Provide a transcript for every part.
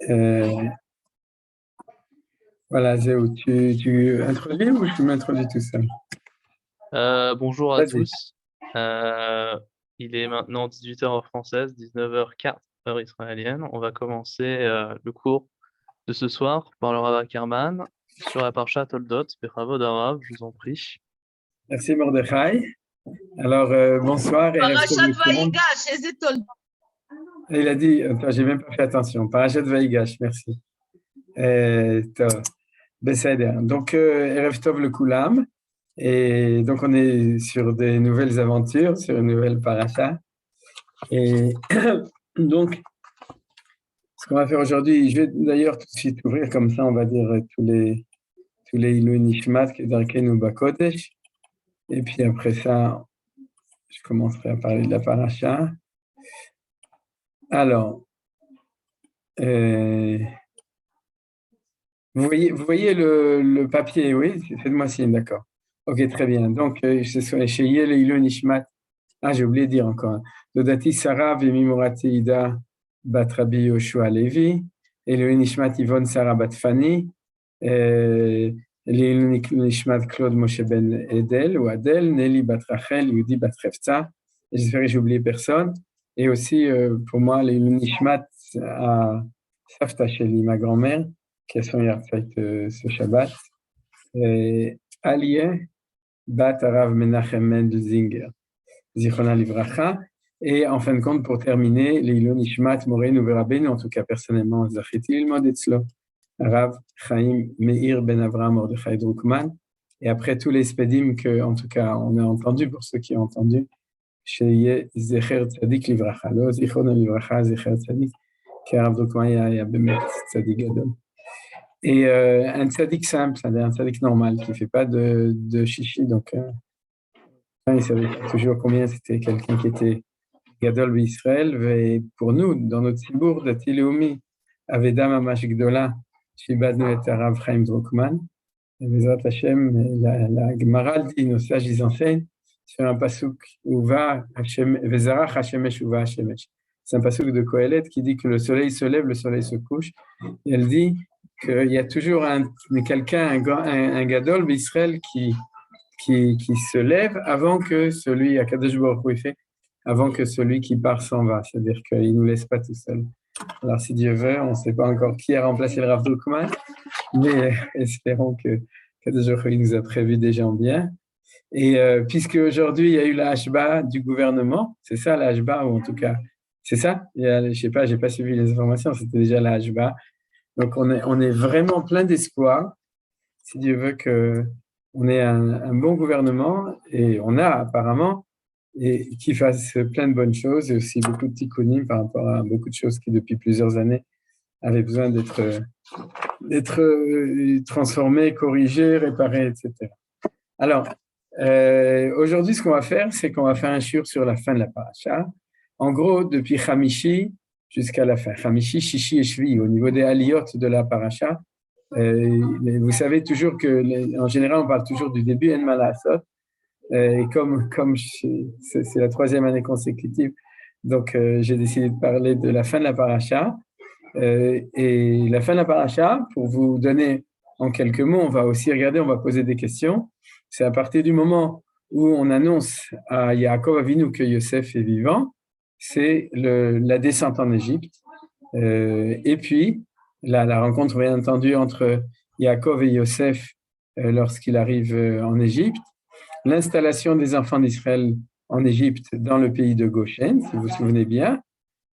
Euh, voilà, Zéou, tu introduis ou je m'introduis tout seul? Bonjour à Vas-y. tous. Euh, il est maintenant 18 heures heure française, 19h04 heure israélienne. On va commencer le cours de ce soir par le Rav Ackerman sur la Parsha Toldot. Bechavod Harav, je vous en prie. Merci Mordechai. Alors, bonsoir et Erev Tov Parashat לכולם. Vaïgash, איזה תולדות. Il a dit, attends, j'ai même pas fait attention. Parashat Vaïgash, merci. Tov. Besséder. Donc, Erev Tov לכולם. Et donc, on est sur des nouvelles aventures, sur une nouvelle parasha. Et donc, ce qu'on va faire aujourd'hui, je vais d'ailleurs tout de suite ouvrir comme ça, on va dire tous les Ilui Nishmat, Kedarkenu Bakodesh. Et puis après ça, je commencerai à parler de la paracha. Alors, vous voyez le papier, oui? Faites-moi signe, d'accord. Ok, très bien. Donc, chez Yel Ilui Nishmat, j'ai oublié de dire encore. Dodati Sarah Vemimorati Ida Bat Rabbi Yoshua Levi, Ilui Nishmat Yvonne Sarah Bat Fani, Ilui Nishmat Claude Moshe Ben Edel ou Adel, Nelly Bat Rachel, Yudi Bat Revtza. J'espère que j'ai oublié personne. Et aussi, pour moi, Ilui Nishmat à Savta Sheli, ma grand-mère, qui a son yahrzeit ce Shabbat. Aliyeh Bat Arav Menachem Mendel Zinger. Zichrona Livracha. Et en fin de compte, pour terminer, Leilon Nishmat Morenu Verabenu, en tout cas personnellement, Zachiti Ilmod Etzlo, Rav Chaim Meir Ben Avraham Mordechai Drukman. Et après tous les spedim que, en tout cas, on a entendu, pour ceux qui ont entendu, Sheye Zecher Tzadik Livracha. Lo Zichrona Livracha, Zecher Tzadik, car Rav Drukman y a Bemet Tzadik Gadol. Et un tzadik simple, c'est-à-dire un tzadik normal, qui ne fait pas de chichi, donc il savait toujours combien c'était quelqu'un qui était Gadol B'Israël. Et pour nous, dans notre Tzibour, Dati Leumi, Aveda Mamash Gdola, Shibadnu et Arav Chaim Drukman. Et Bezrat Hashem, la Gemara dit, nos sages, ils enseignent sur un pasuk où va Hashem, Vezarach Hashemesh ou va Hashemesh. C'est un pasuk de Kohelet qui dit que le soleil se lève, le soleil se couche. Et elle dit qu'il y a toujours quelqu'un, un Gadol B'Israël qui se lève avant que celui, à Kadosh Baruch Hu fait, avant que celui qui part s'en va. C'est-à-dire qu'il ne nous laisse pas tout seul. Alors, si Dieu veut, on ne sait pas encore qui a remplacé le Rav Drukman, mais espérons que Kadosh Baruch Hu nous a prévu des gens bien. Et puisque aujourd'hui, il y a eu la Hashba du gouvernement, c'est ça la Hashba, ou en tout cas, c'est ça? Je ne sais pas, je n'ai pas suivi les informations, c'était déjà la Hashba. Donc, on est vraiment plein d'espoir, si Dieu veut qu'on ait un bon gouvernement, et on a apparemment, et qui fasse plein de bonnes choses, et aussi beaucoup de tikkunim par rapport à beaucoup de choses qui, depuis plusieurs années, avaient besoin d'être transformées, corrigées, réparées, etc. Alors, aujourd'hui, ce qu'on va faire, c'est qu'on va faire un shiur sur la fin de la paracha. En gros, depuis Hamishi jusqu'à la fin. Hamishi, Shishi et Shvi, au niveau des aliyot de la paracha. Mais vous savez toujours que, en général, on parle toujours du début, En Malasot. Et comme c'est la troisième année consécutive, donc j'ai décidé de parler de la fin de la paracha. Et la fin de la paracha, pour vous donner en quelques mots, on va aussi regarder, on va poser des questions. C'est à partir du moment où on annonce à Yaakov Avinu que Yosef est vivant, c'est la descente en Égypte. Et puis, la rencontre, bien entendu, entre Yaakov et Yosef lorsqu'il arrive en Égypte, l'installation des enfants d'Israël en Égypte dans le pays de Goshen, si vous vous souvenez bien.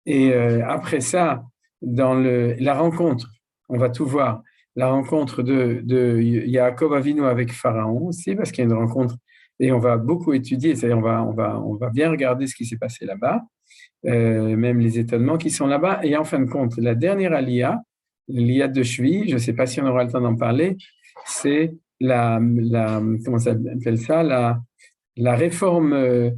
Et après ça, dans la rencontre, on va tout voir, la rencontre de Yaakov Avinu avec Pharaon aussi, parce qu'il y a une rencontre, et on va beaucoup étudier, c'est-à-dire on va bien regarder ce qui s'est passé là-bas, même les étonnements qui sont là-bas. Et en fin de compte, la dernière aliyah, l'aliyah de Shvi, je ne sais pas si on aura le temps d'en parler, c'est comment ça s'appelle ça, la réforme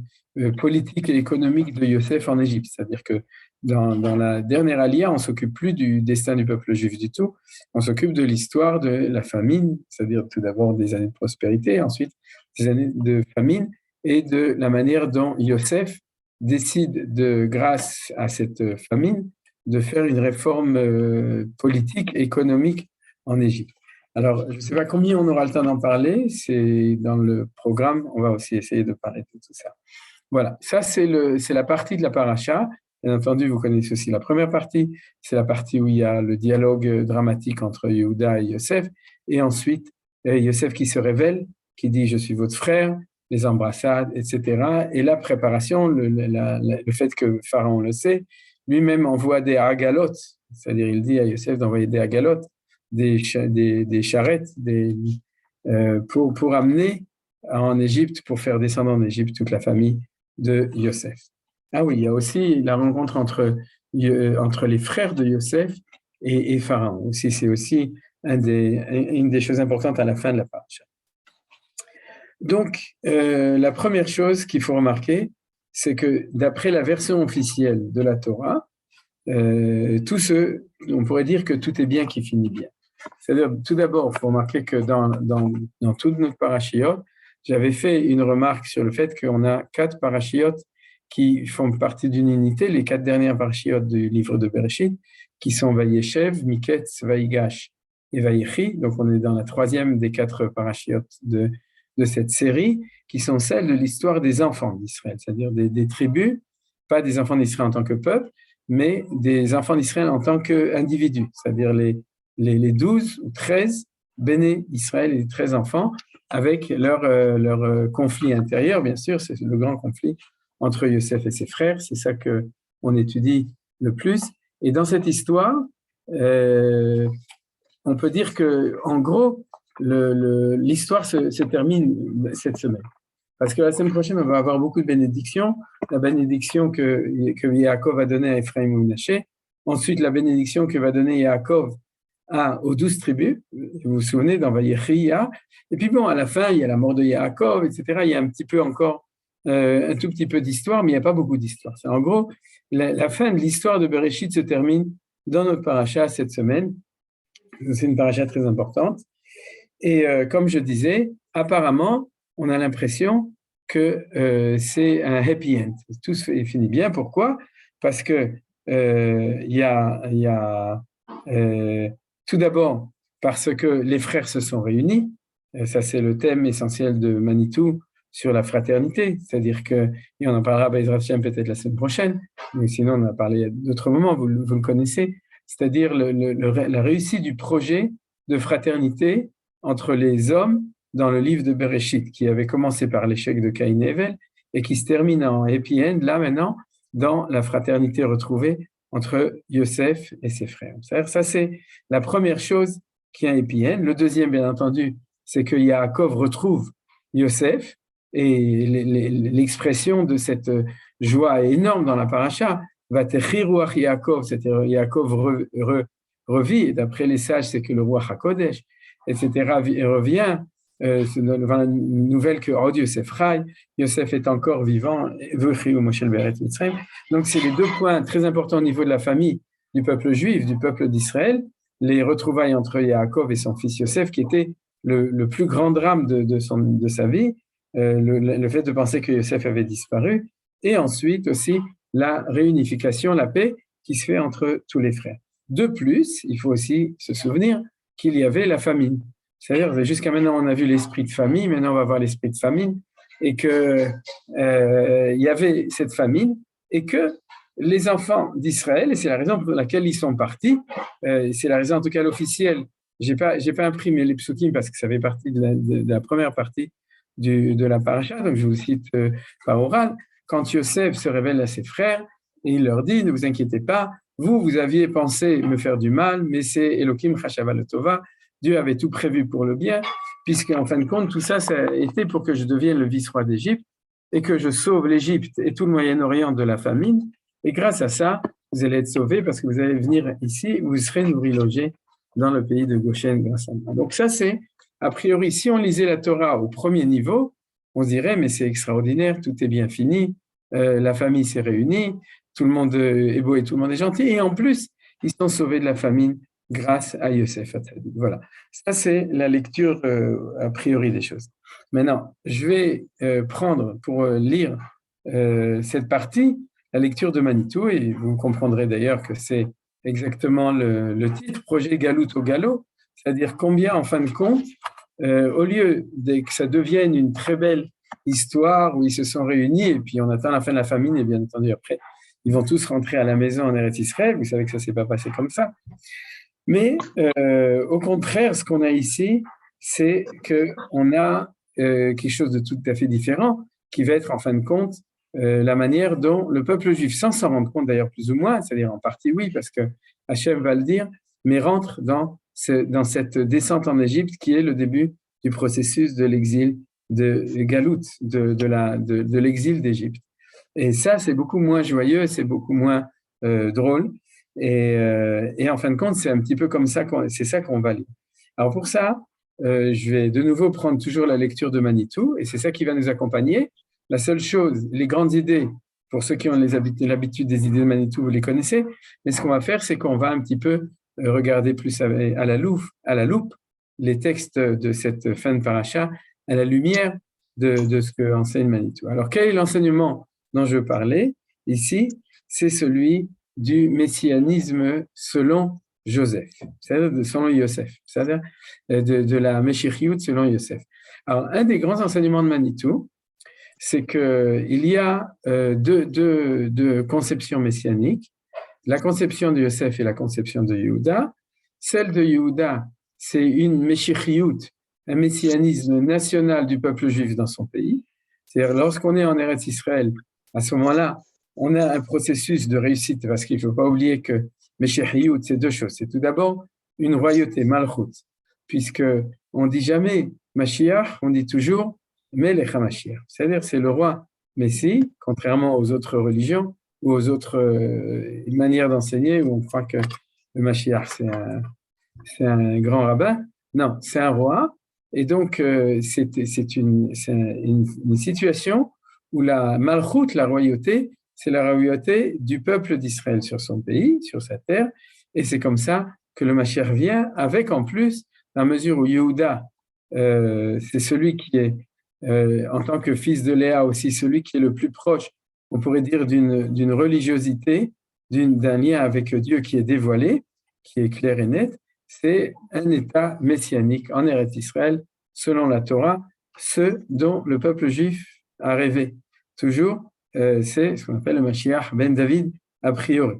politique et économique de Yosef en Égypte. C'est-à-dire que dans la dernière aliyah, on ne s'occupe plus du destin du peuple juif du tout, on s'occupe de l'histoire de la famine, c'est-à-dire tout d'abord des années de prospérité, ensuite des années de famine, et de la manière dont Yosef décide, grâce à cette famine, de faire une réforme politique, économique en Égypte. Alors, je ne sais pas combien on aura le temps d'en parler, c'est dans le programme, on va aussi essayer de parler de tout ça. Voilà, ça c'est la partie de la paracha. Bien entendu, vous connaissez aussi la première partie, c'est la partie où il y a le dialogue dramatique entre Yehuda et Yosef, et ensuite Yosef qui se révèle, qui dit « je suis votre frère », les embrassades, etc. Et la préparation, le fait que Pharaon le sait, lui-même envoie des agalotes, c'est-à-dire il dit à Yosef d'envoyer des agalotes, des charrettes, pour amener en Égypte, pour faire descendre en Égypte toute la famille de Yosef. Ah oui, il y a aussi la rencontre entre les frères de Yosef et Pharaon. Aussi, c'est aussi une des choses importantes à la fin de la paracha. Donc, la première chose qu'il faut remarquer, c'est que d'après la version officielle de la Torah, on pourrait dire que tout est bien qui finit bien. C'est-à-dire, tout d'abord, il faut remarquer que dans toute notre parachiote, j'avais fait une remarque sur le fait qu'on a 4 parachiotes qui font partie d'une unité, les 4 dernières parachiotes du livre de Bereshit, qui sont Vayeshev, Miketz, Vayigash et Vayechi. Donc, on est dans la 3e des 4 parachiotes de cette série, qui sont celles de l'histoire des enfants d'Israël, c'est-à-dire des tribus, pas des enfants d'Israël en tant que peuple, mais des enfants d'Israël en tant qu'individus, c'est-à-dire les 12 ou 13 béné Israël et les 13 enfants, avec leur conflit intérieur, bien sûr, c'est le grand conflit entre Yosef et ses frères, c'est ça qu'on étudie le plus. Et dans cette histoire, on peut dire que, en gros, l'histoire se termine cette semaine. Parce que la semaine prochaine, on va avoir beaucoup de bénédictions. La bénédiction que Yaakov va donner à Ephraim et Menaché. Ensuite, la bénédiction que va donner Yaakov aux 12 tribus. Vous vous souvenez, dans Vayechi. Et puis bon, à la fin, il y a la mort de Yaakov, etc. Il y a un petit peu encore, un tout petit peu d'histoire, mais il n'y a pas beaucoup d'histoire. En gros, la fin de l'histoire de Bereshit se termine dans notre paracha cette semaine. C'est une paracha très importante. Et comme je disais, apparemment, on a l'impression que c'est un happy end. Tout finit bien. Pourquoi? Parce que il y a tout d'abord parce que les frères se sont réunis. Ça, c'est le thème essentiel de Manitou sur la fraternité. C'est-à-dire que, et on en parlera à Bezrat Hashem peut-être la semaine prochaine, mais sinon on en a parlé à d'autres moments, vous le connaissez. C'est-à-dire la réussite du projet de fraternité entre les hommes dans le livre de Bereshit, qui avait commencé par l'échec de Caïn et Hevel et qui se termine en happy end, là maintenant, dans la fraternité retrouvée entre Yosef et ses frères. Ça, c'est la première chose qui est un happy end. Le deuxième, bien entendu, c'est que Yaakov retrouve Yosef, et l'expression de cette joie est énorme dans la paracha. Vatechi ruach Yaakov, c'est-à-dire Yaakov revit, et d'après les sages, c'est que le roi HaKodesh, etc., revient, la nouvelle que, oh Dieu, Yosef Rai, Yosef est encore vivant, donc c'est les 2 points très importants au niveau de la famille du peuple juif, du peuple d'Israël, les retrouvailles entre Yaakov et son fils Yosef, qui était le plus grand drame de sa vie, le fait de penser que Yosef avait disparu, et ensuite aussi la réunification, la paix qui se fait entre tous les frères. De plus, il faut aussi se souvenir qu'il y avait la famine. C'est-à-dire, jusqu'à maintenant, on a vu l'esprit de famille, maintenant on va voir l'esprit de famine, et que il y avait cette famine, et que les enfants d'Israël, et c'est la raison pour laquelle ils sont partis, c'est la raison en tout cas l'officielle, j'ai pas imprimé les psukim parce que ça fait partie de la première partie de la paracha, donc je vous cite par oral. Quand Yosef se révèle à ses frères, et il leur dit, ne vous inquiétez pas, vous aviez pensé me faire du mal, mais c'est Elohim Chashava Tova, Dieu avait tout prévu pour le bien, puisqu'en fin de compte, tout ça, ça a été pour que je devienne le vice-roi d'Égypte et que je sauve l'Égypte et tout le Moyen-Orient de la famine. Et grâce à ça, vous allez être sauvés parce que vous allez venir ici, vous serez nourris, logés dans le pays de Goshen grâce à moi. Donc ça, c'est, a priori, si on lisait la Torah au premier niveau, on se dirait, mais c'est extraordinaire, tout est bien fini, la famille s'est réunie, tout le monde est beau et tout le monde est gentil, et en plus, ils sont sauvés de la famine grâce à Yosef Atzadik. Voilà, ça c'est la lecture a priori des choses. Maintenant, je vais prendre pour lire cette partie, la lecture de Manitou, et vous comprendrez d'ailleurs que c'est exactement le titre, Projet Galout au galop, c'est-à-dire combien, en fin de compte, au lieu que ça devienne une très belle histoire où ils se sont réunis et puis on attend la fin de la famine et bien entendu après, ils vont tous rentrer à la maison en Eretz Israël. Vous savez que ça ne s'est pas passé comme ça. Mais au contraire, ce qu'on a ici, c'est qu'on a quelque chose de tout à fait différent qui va être en fin de compte la manière dont le peuple juif, sans s'en rendre compte d'ailleurs plus ou moins, c'est-à-dire en partie oui, parce que Hachem va le dire, mais rentre dans cette descente en Égypte qui est le début du processus de l'exil de Galout, de l'exil d'Égypte. Et ça, c'est beaucoup moins joyeux, c'est beaucoup moins drôle. Et en fin de compte, c'est un petit peu comme ça, c'est ça qu'on va lire. Alors pour ça, je vais de nouveau prendre toujours la lecture de Manitou, et c'est ça qui va nous accompagner. La seule chose, les grandes idées, pour ceux qui ont l'habitude des idées de Manitou, vous les connaissez, mais ce qu'on va faire, c'est qu'on va un petit peu regarder plus à la loupe les textes de cette fin de paracha à la lumière de ce que enseigne Manitou. Alors quel est l'enseignement dont je parlais ici? C'est celui du messianisme selon Joseph, c'est-à-dire selon Yosef, c'est-à-dire de la Meshichiout selon Yosef. Alors, un des grands enseignements de Manitou, c'est qu'il y a deux conceptions messianiques, la conception de Yosef et la conception de Yehuda. Celle de Yehuda, c'est une Meshichiout, un messianisme national du peuple juif dans son pays. C'est-à-dire, lorsqu'on est en Eretz Israël, à ce moment-là, on a un processus de réussite, parce qu'il ne faut pas oublier que Meshichiout, c'est deux choses. C'est tout d'abord une royauté, Malchut, puisque on dit jamais Mashiach, on dit toujours Melech HaMashiach. C'est-à-dire, c'est le roi Messie, contrairement aux autres religions ou aux autres manières d'enseigner, où on croit que le Mashiach, c'est un grand rabbin. Non, c'est un roi. Et donc, c'est une situation où la Malchut, la royauté, c'est la royauté du peuple d'Israël sur son pays, sur sa terre. Et c'est comme ça que le Mashiach vient, avec en plus, la mesure où Yehuda, c'est celui qui est, en tant que fils de Léa aussi, celui qui est le plus proche, on pourrait dire, d'une religiosité, d'un lien avec Dieu qui est dévoilé, qui est clair et net. C'est un État messianique en Eretz Israël, selon la Torah, ce dont le peuple juif a rêvé. Toujours, c'est ce qu'on appelle le Mashiach ben David, a priori.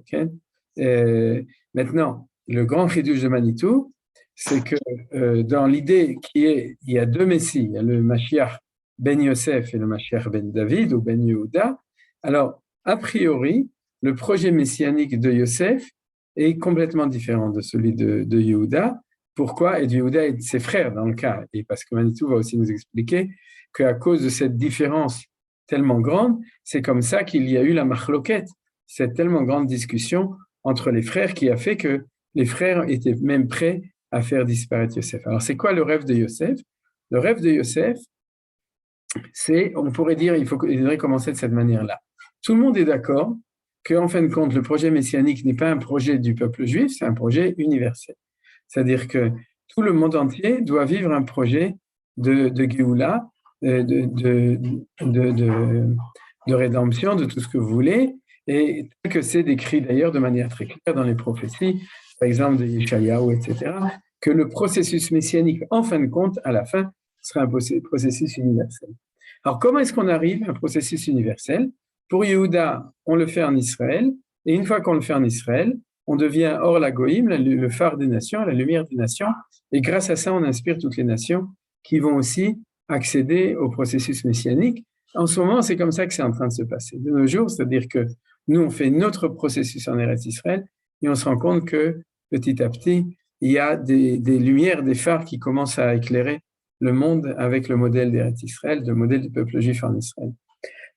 Maintenant, le grand chidouche de Manitou, c'est que dans l'idée il y a deux messies, il y a le Mashiach ben Yosef et le Mashiach ben David, ou ben Yehuda. Alors, a priori, le projet messianique de Yosef est complètement différent de celui de Yehuda. Pourquoi? Et de Yehuda et de ses frères dans le cas. Et parce que Manitou va aussi nous expliquer qu'à cause de cette différence tellement grande, c'est comme ça qu'il y a eu la machloket, cette tellement grande discussion entre les frères qui a fait que les frères étaient même prêts à faire disparaître Yosef. Alors, c'est quoi le rêve de Yosef? Le rêve de Yosef, c'est, on pourrait dire, il faudrait commencer de cette manière-là. Tout le monde est d'accord qu'en fin de compte, le projet messianique n'est pas un projet du peuple juif, c'est un projet universel. C'est-à-dire que tout le monde entier doit vivre un projet de Géoula, de rédemption, de tout ce que vous voulez, et tel que c'est décrit d'ailleurs de manière très claire dans les prophéties, par exemple de Yeshayahu, etc., que le processus messianique, en fin de compte, à la fin, sera un processus universel. Alors, comment est-ce qu'on arrive à un processus universel? Pour Yehuda, on le fait en Israël, et une fois qu'on le fait en Israël, on devient Or la Goïm, le phare des nations, la lumière des nations, et grâce à ça, on inspire toutes les nations qui vont aussi accéder au processus messianique. En ce moment, c'est comme ça que c'est en train de se passer. De nos jours, c'est-à-dire que nous, on fait notre processus en Eretz Israël, et on se rend compte que petit à petit, il y a des lumières, des phares qui commencent à éclairer le monde avec le modèle d'Eretz Israël, le modèle du peuple juif en Israël.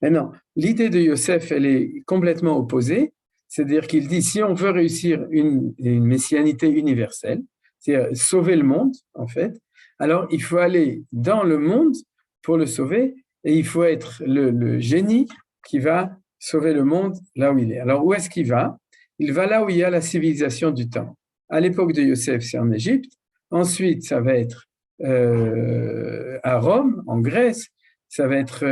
Maintenant, l'idée de Yosef, elle est complètement opposée, c'est-à-dire qu'il dit, si on veut réussir une messianité universelle, c'est-à-dire sauver le monde, en fait, alors il faut aller dans le monde pour le sauver, et il faut être le génie qui va sauver le monde là où il est. Alors, où est-ce qu'il va? Il va là où il y a la civilisation du temps. À l'époque de Yosef, c'est en Égypte. Ensuite, ça va être à Rome, en Grèce. Ça va être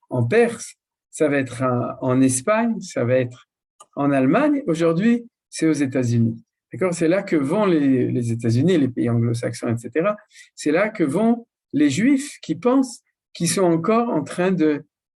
en Perse. Ça va être en Espagne. Ça va être en Allemagne, aujourd'hui, c'est aux États-Unis. D'accord? C'est là que vont les États-Unis, les pays anglo-saxons, etc. C'est là que vont les Juifs qui pensent qu'ils sont encore en train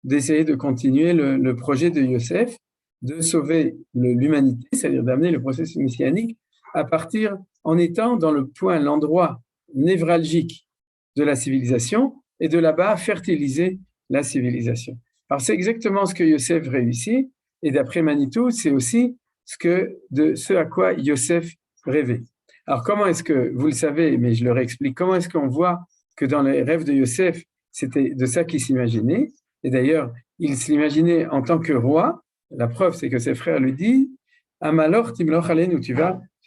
d'essayer de continuer le projet de Yosef, de sauver l'humanité, c'est-à-dire d'amener le processus messianique à partir, en étant dans le point, l'endroit névralgique de la civilisation, et de là-bas fertiliser la civilisation. Alors c'est exactement ce que Yosef réussit, et d'après Manitou, c'est aussi ce à quoi Yosef rêvait. Alors comment est-ce que, vous le savez, mais je le réexplique, comment est-ce qu'on voit que dans les rêves de Yosef, c'était de ça qu'il s'imaginait, et d'ailleurs, il s'imaginait en tant que roi. La preuve, c'est que ses frères lui disent « Amalor timloch alenu » tu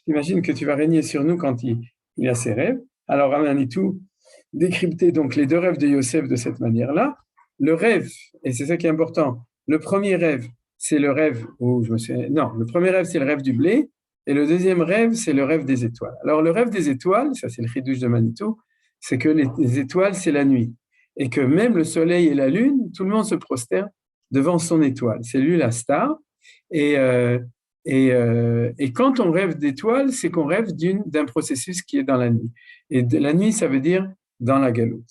imagines que tu vas régner sur nous quand il a ses rêves. Alors, Manitou décrypter donc les deux rêves de Yosef de cette manière-là. Le rêve, et c'est ça qui est important, le premier rêve, c'est le rêve où le premier rêve, c'est le rêve du blé, et le deuxième rêve, c'est le rêve des étoiles. Alors, le rêve des étoiles, ça c'est le chidouche de Manitou, c'est que les étoiles, c'est la nuit, et que même le soleil et la lune, tout le monde se prosterne devant son étoile. C'est lui la star, et quand on rêve d'étoiles, c'est qu'on rêve d'un processus qui est dans la nuit. Et la nuit, ça veut dire dans la galoute.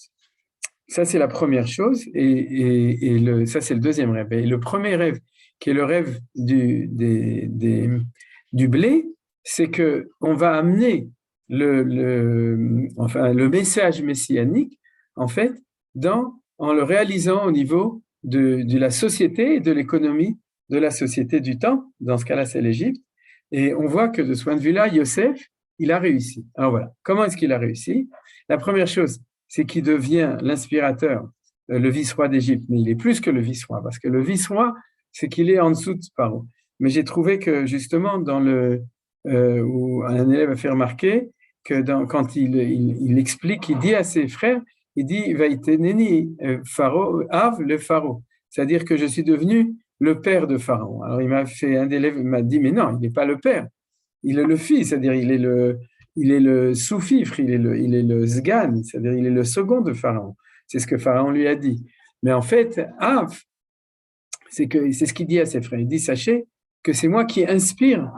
Ça, c'est la première chose, ça, c'est le deuxième rêve. Et le premier rêve, qui est le rêve du blé, c'est qu'on va amener le message messianique, en fait, en le réalisant au niveau de la société et de l'économie de la société du temps. Dans ce cas-là, c'est l'Égypte. Et on voit que de ce point de vue-là, Yosef, il a réussi. Alors voilà, comment est-ce qu'il a réussi? La première chose, c'est qu'il devient l'inspirateur, le vice-roi d'Égypte, mais il est plus que le vice-roi, parce que le vice-roi, c'est qu'il est en dessous de Paro. Mais j'ai trouvé que justement, où un élève a fait remarquer que quand il explique, il dit à ses frères, il dit « Vaïteneni Pharaon, Av le Pharaon », c'est-à-dire que je suis devenu le père de Pharaon. Alors un élève m'a dit « Mais non, il n'est pas le père, il est le fils, c'est-à-dire il est le sous-fifre, il est le sgan, c'est-à-dire il est le second de Pharaon. C'est ce que Pharaon lui a dit. Mais en fait, Av, c'est ce qu'il dit à ses frères. Il dit, sachez que c'est moi qui inspire,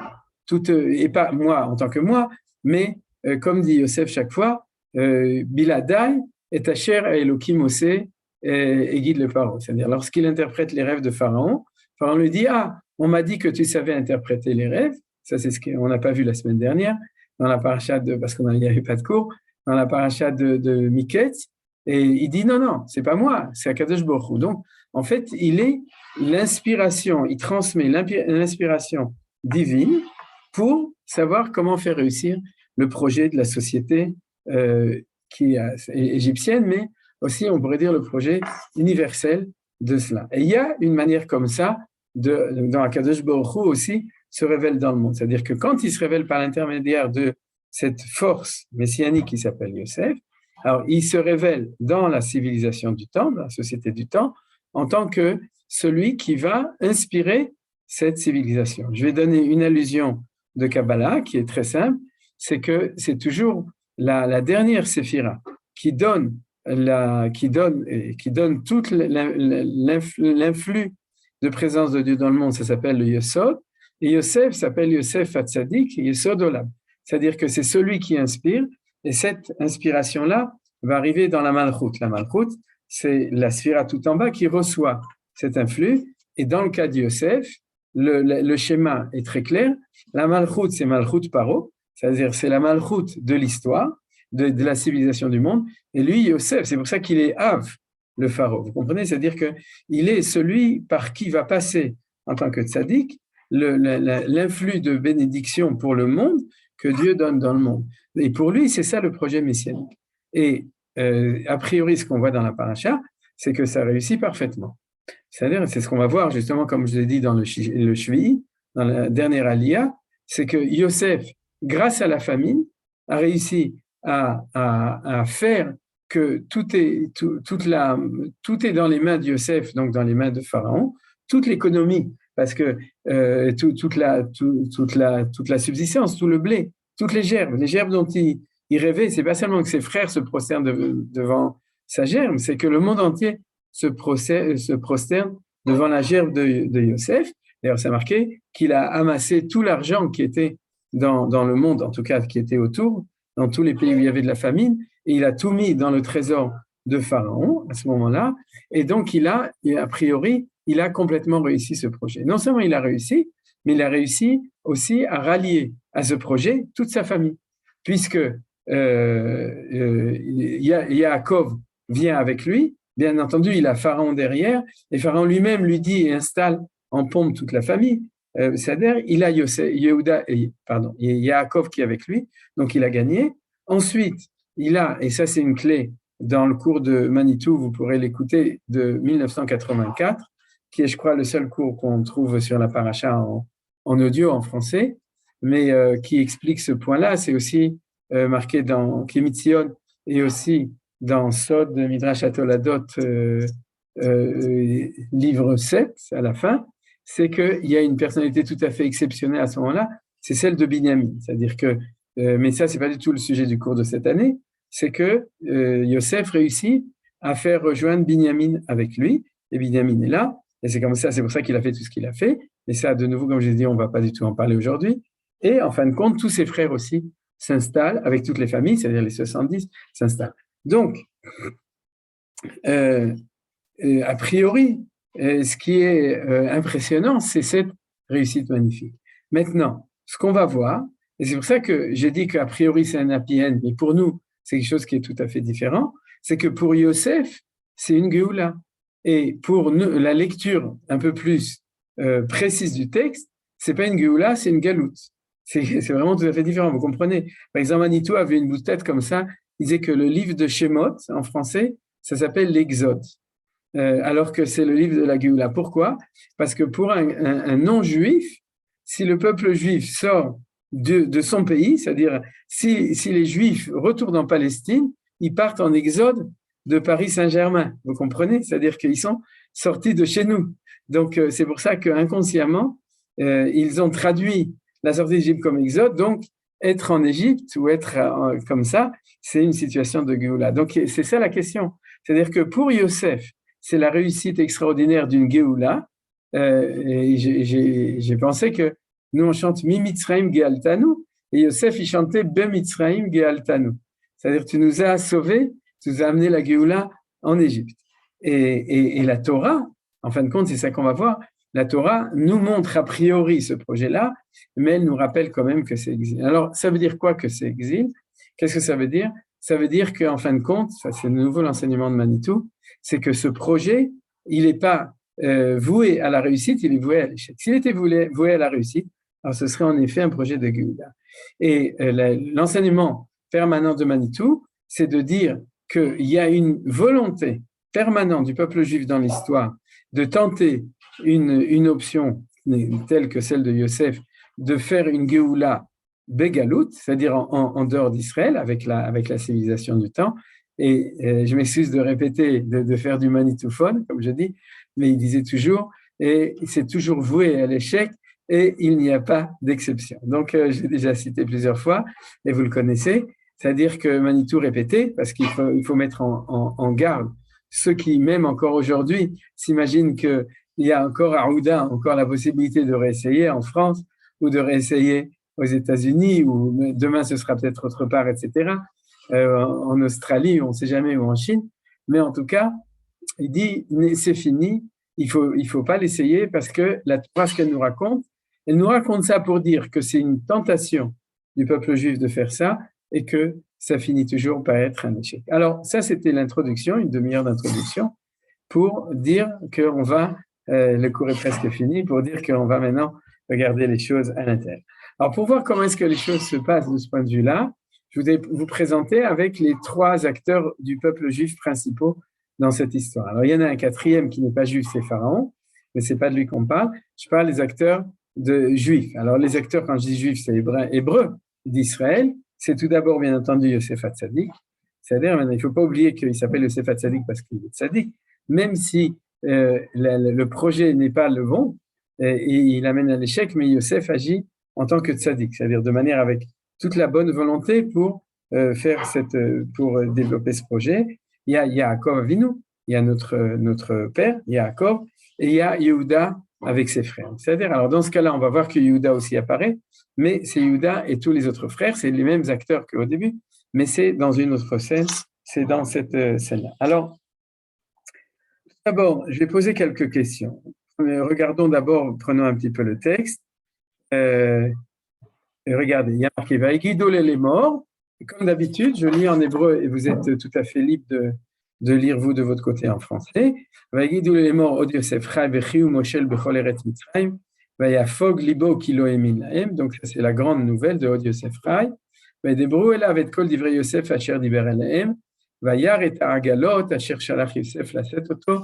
et pas moi en tant que moi, mais comme dit Yosef chaque fois, Biladai et Asher Elohim Osé et guide le Pharaon. C'est-à-dire, lorsqu'il interprète les rêves de Pharaon, Pharaon lui dit, ah, on m'a dit que tu savais interpréter les rêves. Ça, c'est ce qu'on n'a pas vu la semaine dernière, dans la paracha parce qu'il n'y avait pas de cours, dans la paracha de Miketz. Et il dit, non, c'est pas moi, c'est Akadosh Baruch Hu. Donc, en fait, il est l'inspiration, il transmet l'inspiration divine pour savoir comment faire réussir le projet de la société qui est égyptienne, mais aussi, on pourrait dire, le projet universel de cela. Et il y a une manière comme ça, dans Akadosh Baruch Hu aussi, se révèle dans le monde. C'est-à-dire que quand il se révèle par l'intermédiaire de cette force messianique qui s'appelle Yosef, alors il se révèle dans la civilisation du temps, dans la société du temps, en tant que celui qui va inspirer cette civilisation. Je vais donner une allusion de Kabbalah qui est très simple, c'est que c'est toujours la dernière séphira qui donne tout l'influx de présence de Dieu dans le monde, ça s'appelle le Yesod, et Yosef s'appelle Yosef Hatzadik, Yesod Olam. C'est-à-dire que c'est celui qui inspire, et cette inspiration-là va arriver dans la Malchut. La Malchut, c'est la sphira tout en bas qui reçoit cet influx, et dans le cas de Yosef, le schéma est très clair. La Malchut, c'est Malchut Paro, c'est-à-dire c'est la Malchut de l'histoire, de la civilisation du monde, et lui, Yosef, c'est pour ça qu'il est Av, le pharaon. Vous comprenez? C'est-à-dire qu'il est celui par qui va passer, en tant que tzaddik, l'influx de bénédiction pour le monde que Dieu donne dans le monde. Et pour lui, c'est ça le projet messianique. Et a priori, ce qu'on voit dans la paracha, c'est que ça réussit parfaitement. C'est-à-dire, c'est ce qu'on va voir justement, comme je l'ai dit dans le Shvi'i, dans la dernière Aliyah, c'est que Yosef, grâce à la famine, a réussi à faire que tout est dans les mains de Yosef, donc dans les mains de Pharaon, toute l'économie, parce que toute la subsistance, tout le blé, toutes les gerbes dont il rêvait, c'est pas seulement que ses frères se prosternent devant sa gerbe, c'est que le monde entier se prosterne devant la gerbe de Yosef, D'ailleurs, c'est marqué qu'il a amassé tout l'argent qui était dans le monde, en tout cas qui était autour, dans tous les pays où il y avait de la famine, et il a tout mis dans le trésor de Pharaon à ce moment-là. Et donc, a priori, il a complètement réussi ce projet. Non seulement il a réussi, mais il a réussi aussi à rallier à ce projet toute sa famille, puisque Yaakov vient avec lui. Bien entendu, il a Pharaon derrière, et Pharaon lui-même lui dit et installe en pompe toute la famille. C'est-à-dire, il a Yaakov qui est avec lui, donc il a gagné. Ensuite, et ça c'est une clé dans le cours de Manitou, vous pourrez l'écouter, de 1984, qui est, je crois, le seul cours qu'on trouve sur la paracha en audio, en français, mais qui explique ce point-là. C'est aussi marqué dans Kemitzion et aussi dans Sod Midrash Atoladot, livre 7, à la fin, c'est qu'il y a une personnalité tout à fait exceptionnelle à ce moment-là, c'est celle de Binyamin. C'est-à-dire que, mais ça, c'est pas du tout le sujet du cours de cette année, c'est que Yosef réussit à faire rejoindre Binyamin avec lui, et Binyamin est là, et c'est comme ça, c'est pour ça qu'il a fait tout ce qu'il a fait, mais ça, de nouveau, comme je l'ai dit, on ne va pas du tout en parler aujourd'hui, et en fin de compte, tous ses frères aussi s'installent, avec toutes les familles, c'est-à-dire les 70, s'installent. Donc, a priori, ce qui est impressionnant, c'est cette réussite magnifique. Maintenant, ce qu'on va voir, et c'est pour ça que j'ai dit qu'a priori c'est un happy end, mais pour nous, c'est quelque chose qui est tout à fait différent, c'est que pour Yosef, c'est une Géoula. Et pour nous, la lecture un peu plus précise du texte, c'est pas une Géoula, c'est une Galoute. C'est vraiment tout à fait différent, vous comprenez. Par exemple, Manitou avait une bout de tête comme ça, il disait que le livre de Shemot, en français, ça s'appelle l'Exode. Alors que c'est le livre de la Géoula. Pourquoi? Parce que pour un non-juif, si le peuple juif sort de son pays, c'est-à-dire si les juifs retournent en Palestine, ils partent en exode de Paris Saint-Germain. Vous comprenez? C'est-à-dire qu'ils sont sortis de chez nous. Donc, c'est pour ça qu'inconsciemment, ils ont traduit la sortie d'Égypte comme exode. Donc, être en Égypte ou être comme ça, c'est une situation de Géoula. Donc, c'est ça la question. C'est-à-dire que pour Yosef, c'est la réussite extraordinaire d'une Géoula. Et j'ai pensé que nous, on chante Mi Mitzraim Gealtanu, et Yosef, il chantait Be Mitzraim Gealtanu. C'est-à-dire, tu nous as sauvés, tu nous as amené la Géoula en Égypte. Et la Torah, en fin de compte, c'est ça qu'on va voir, la Torah nous montre a priori ce projet-là, mais elle nous rappelle quand même que c'est exil. Alors, ça veut dire quoi que c'est exil? Qu'est-ce que ça veut dire? Ça veut dire qu'en fin de compte, ça c'est de nouveau l'enseignement de Manitou, c'est que ce projet, il n'est pas voué à la réussite, il est voué à l'échec. S'il était voué à la réussite, alors ce serait en effet un projet de Géoula. Et l'enseignement permanent de Manitou, c'est de dire qu'il y a une volonté permanente du peuple juif dans l'histoire de tenter une option telle que celle de Yosef, de faire une Géoula Begalout, c'est-à-dire en dehors d'Israël, avec la civilisation du temps. Et je m'excuse de répéter, de faire du manitouphone, comme je dis, mais il disait toujours, et c'est toujours voué à l'échec, et il n'y a pas d'exception. Donc, j'ai déjà cité plusieurs fois, et vous le connaissez, c'est-à-dire que Manitou répétait, parce qu'il faut mettre en garde ceux qui, même encore aujourd'hui, s'imaginent qu'il y a encore à Ouda, encore la possibilité de réessayer en France, ou de réessayer aux États-Unis, ou demain ce sera peut-être autre part, etc., en Australie, on ne sait jamais, ou en Chine. Mais en tout cas, il dit, c'est fini, il faut pas l'essayer parce que la Torah, ce qu'elle nous raconte ça pour dire que c'est une tentation du peuple juif de faire ça et que ça finit toujours par être un échec. Alors, ça, c'était l'introduction, une demi-heure d'introduction pour dire qu'on va, le cours est presque fini, pour dire qu'on va maintenant regarder les choses à l'intérieur. Alors, pour voir comment est-ce que les choses se passent de ce point de vue-là, je voudrais vous présenter avec les trois acteurs du peuple juif principaux dans cette histoire. Alors, il y en a un quatrième qui n'est pas juif, c'est Pharaon, mais c'est pas de lui qu'on parle. Je parle des acteurs juifs. Alors, les acteurs, quand je dis juifs, c'est hébreux d'Israël. C'est tout d'abord, bien entendu, Yosef Hatzadik. C'est-à-dire, il ne faut pas oublier qu'il s'appelle Yosef Hatzadik parce qu'il est tzadik, même si le projet n'est pas le bon, et il amène à l'échec, mais Yosef agit en tant que tzadik, c'est-à-dire de manière avec toute la bonne volonté pour pour développer ce projet. Il y a Yaakov Avinu, il y a notre père, Yaakov, et il y a Yehuda avec ses frères. C'est-à-dire, alors dans ce cas-là, on va voir que Yehuda aussi apparaît, mais c'est Yehuda et tous les autres frères, c'est les mêmes acteurs qu'au début, mais c'est dans une autre scène, c'est dans cette scène-là. Alors, d'abord, je vais poser quelques questions. Regardons d'abord, prenons un petit peu le texte. Regardez, il y a marqué Vaïgidol et les morts. Et comme d'habitude, je lis en hébreu et vous êtes tout à fait libre de lire vous de votre côté en français. Vaïgidol et les morts, Od Yosef Chai Vechiu Moshel Bechol Eretz Mitzrayim. Vayafog Libo Kilo Emin Lahem. Donc, ça, c'est la grande nouvelle de Od Yosef Chai. Vaydebrou Elav et Kol Divrei Yosef Asher Diber Elahem. Vayar et Agalot Asher Shalach Yosef Laset Oto.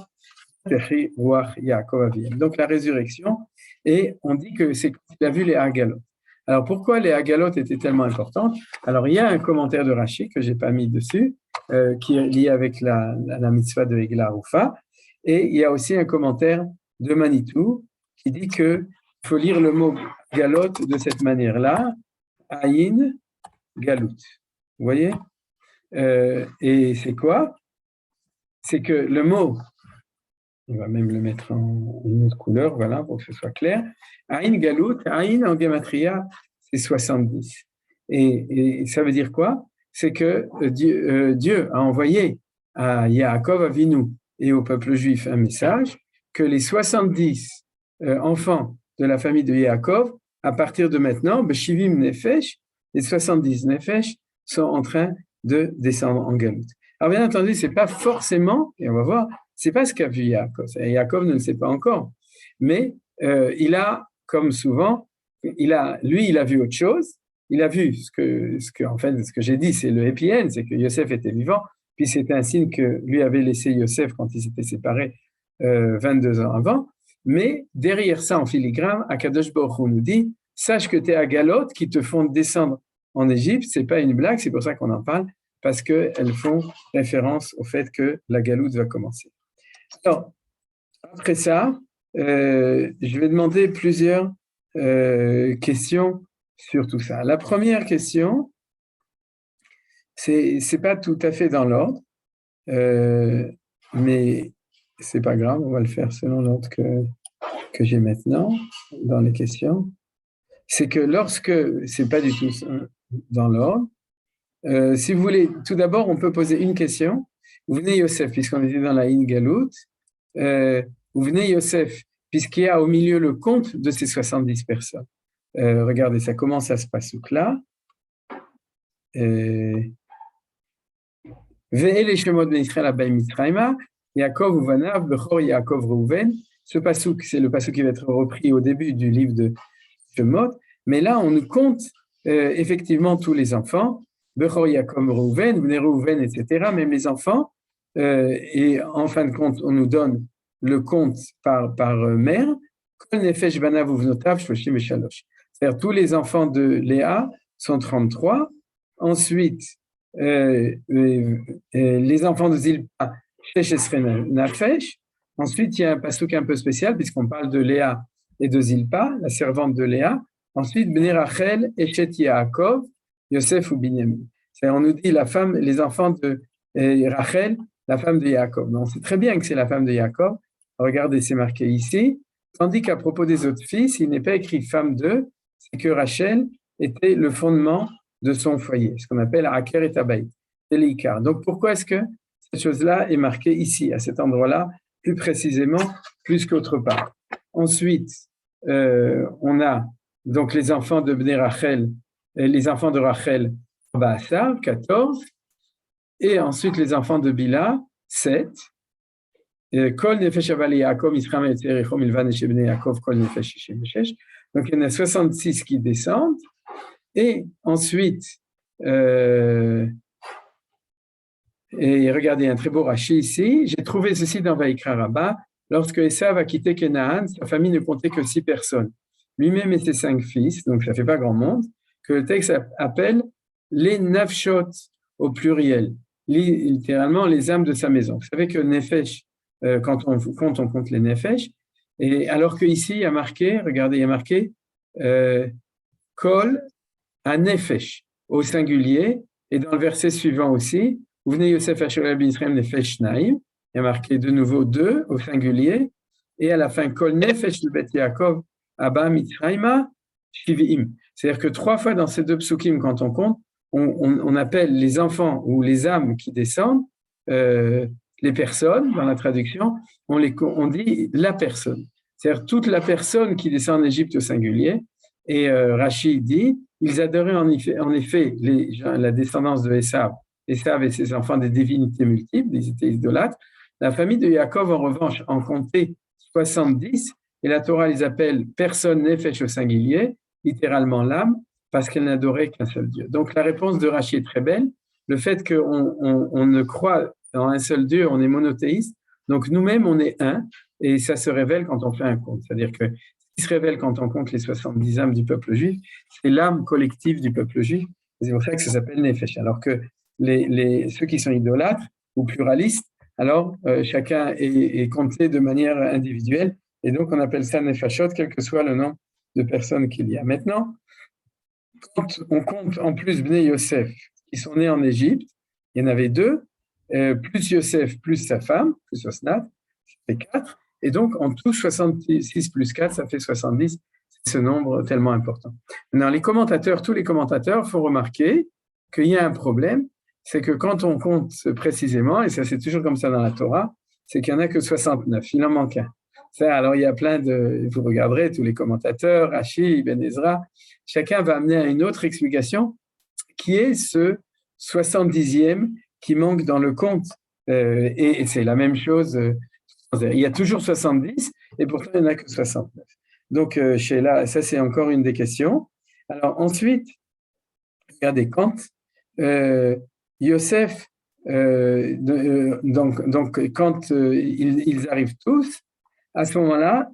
Donc la résurrection, et on dit que c'est quand il a vu les Hagalot. Alors pourquoi les Hagalot étaient tellement importantes? Alors il y a un commentaire de Rashi que j'ai pas mis dessus, qui est lié avec la mitzvah de Egla Rufa, et il y a aussi un commentaire de Manitou qui dit que il faut lire le mot Galot de cette manière-là, Aïn Galout. Vous voyez? Et c'est quoi? C'est que le mot, on va même le mettre en une autre couleur, voilà, pour que ce soit clair. Aïn Galout, Aïn en Gematria, c'est 70. Et ça veut dire quoi? C'est que Dieu a envoyé à Yaakov Avinu et au peuple juif un message que les 70 enfants de la famille de Yaakov, à partir de maintenant, Beshivim Nefesh, les 70 Nefesh sont en train de descendre en Galout. Alors bien entendu, c'est pas forcément, et on va voir, c'est pas ce qu'a vu Yaakov. Yaakov ne le sait pas encore, mais il a, comme souvent, il a vu autre chose. Il a vu ce que j'ai dit, c'est le happy end, c'est que Yosef était vivant, puis c'était un signe que lui avait laissé Yosef quand ils s'étaient séparés 22 ans avant. Mais derrière ça, en filigrane, Akadosh Baruch Hu nous dit, sache que tu es à Galot qui te font descendre en Égypte. C'est pas une blague, c'est pour ça qu'on en parle, parce qu'elles font référence au fait que la galoute va commencer. Alors, après ça, je vais demander plusieurs questions sur tout ça. La première question, c'est pas tout à fait dans l'ordre, mais c'est pas grave, on va le faire selon l'ordre que j'ai maintenant dans les questions. C'est que lorsque, c'est pas du tout dans l'ordre, si vous voulez, tout d'abord, on peut poser une question. Vous venez Yosef, puisqu'on était dans la In Galout, vous venez Yosef, puisqu'il y a au milieu le compte de ces 70 personnes. Regardez, ça commence à se passer là. Ve'ele shemot ben Israël abay Mitzrayma, Yaakov uvanav bechor Yaakov Reuven. Ce passouk, c'est le passouk qui va être repris au début du livre de Shemot, mais là, on nous compte effectivement tous les enfants, bechor Yaakov Reuven, bnei Reuven, etc., même les enfants, et en fin de compte, on nous donne le compte par mère, kol nefesh banav uvnotav shloshim veshalosh. C'est-à-dire tous les enfants de Léa sont 33. Ensuite, les enfants de Zilpa, Shesh Esren Nafesh. Ensuite, il y a un passouk un peu spécial, puisqu'on parle de Léa et de Zilpa, la servante de Léa. Ensuite, Bnei Rachel, Eshet Yaakov, Yosef ou Binyamin. On nous dit les enfants de Rachel, la femme de Yaakov. Donc, on sait très bien que c'est la femme de Yaakov. Regardez, c'est marqué ici. Tandis qu'à propos des autres fils, il n'est pas écrit femme d'eux, c'est que Rachel était le fondement de son foyer, ce qu'on appelle Aker et Abaït. C'est l'Ikar. Donc, pourquoi est-ce que cette chose-là est marquée ici, à cet endroit-là, plus précisément, plus qu'autre part? Ensuite, on a donc les enfants de Bnei Rachel, les enfants de Rachel, Baasar, 14, et ensuite les enfants de Bila, 7. Kol nefesh avali Yaakov Israël et Tzerichom ilvan et Bnei Yaakov Kol nefesh 66. Donc il y en a 66 qui descendent. Et ensuite, et regardez, un très beau Rashi ici. J'ai trouvé ceci dans Vaïkra Rabba. Lorsque Esav a quitté Canaan, sa famille ne comptait que 6 personnes. Lui-même et ses 5 fils, donc ça ne fait pas grand monde, que le texte appelle les nafshot au pluriel, littéralement les âmes de sa maison. Vous savez que Nefesh, quand on compte les Nefesh, et alors qu'ici, il y a marqué, regardez, il y a marqué Kol à Nefesh, au singulier, et dans le verset suivant aussi, vous venez Yosef Asher ben Israël Nefesh Naim, il y a marqué de nouveau 2 au singulier, et à la fin, Kol Nefesh le Bet Yaakov, Abba Mitzrayma, Shivi'im. C'est-à-dire que 3 fois dans ces 2 psukim, quand on compte, on appelle les enfants ou les âmes qui descendent, les personnes, dans la traduction, on dit la personne. C'est-à-dire toute la personne qui descend en Égypte au singulier. Et Rashi dit, ils adoraient en effet la descendance de Esav et ses enfants des divinités multiples, ils étaient idolâtres. La famille de Yaakov, en revanche, en comptait 70, et la Torah les appelle personne nefesh au singulier, littéralement l'âme, parce qu'elle n'adorait qu'un seul Dieu. Donc la réponse de Rashi est très belle. Le fait qu'on ne croit en un seul Dieu, on est monothéiste, donc nous-mêmes on est un, et ça se révèle quand on fait un compte. C'est-à-dire que ce qui se révèle quand on compte les 70 âmes du peuple juif, c'est l'âme collective du peuple juif. C'est pour ça que ça s'appelle Nefesh. Alors que ceux qui sont idolâtres ou pluralistes, alors chacun est compté de manière individuelle, et donc on appelle ça Nefashot, quel que soit le nom de personnes qu'il y a. Maintenant, quand on compte en plus Bnei Yosef, qui sont nés en Égypte, il y en avait 2, plus Yosef, plus sa femme, plus Osnat, ça fait 4, et donc en tout 66 plus 4, ça fait 70, c'est ce nombre tellement important. Maintenant, tous les commentateurs font remarquer qu'il y a un problème, c'est que quand on compte précisément, et ça c'est toujours comme ça dans la Torah, c'est qu'il n'y en a que 69, il en manque un. Ça, alors il y a vous regarderez tous les commentateurs, Rashi, Ben Ezra, chacun va amener à une autre explication qui est ce 70e qui manque dans le compte. Et c'est la même chose. Il y a toujours 70 et pourtant il n'y en a que 69. Donc, ça c'est encore une des questions. Alors ensuite, regardez, quand Yosef, donc quand ils arrivent tous, à ce moment-là,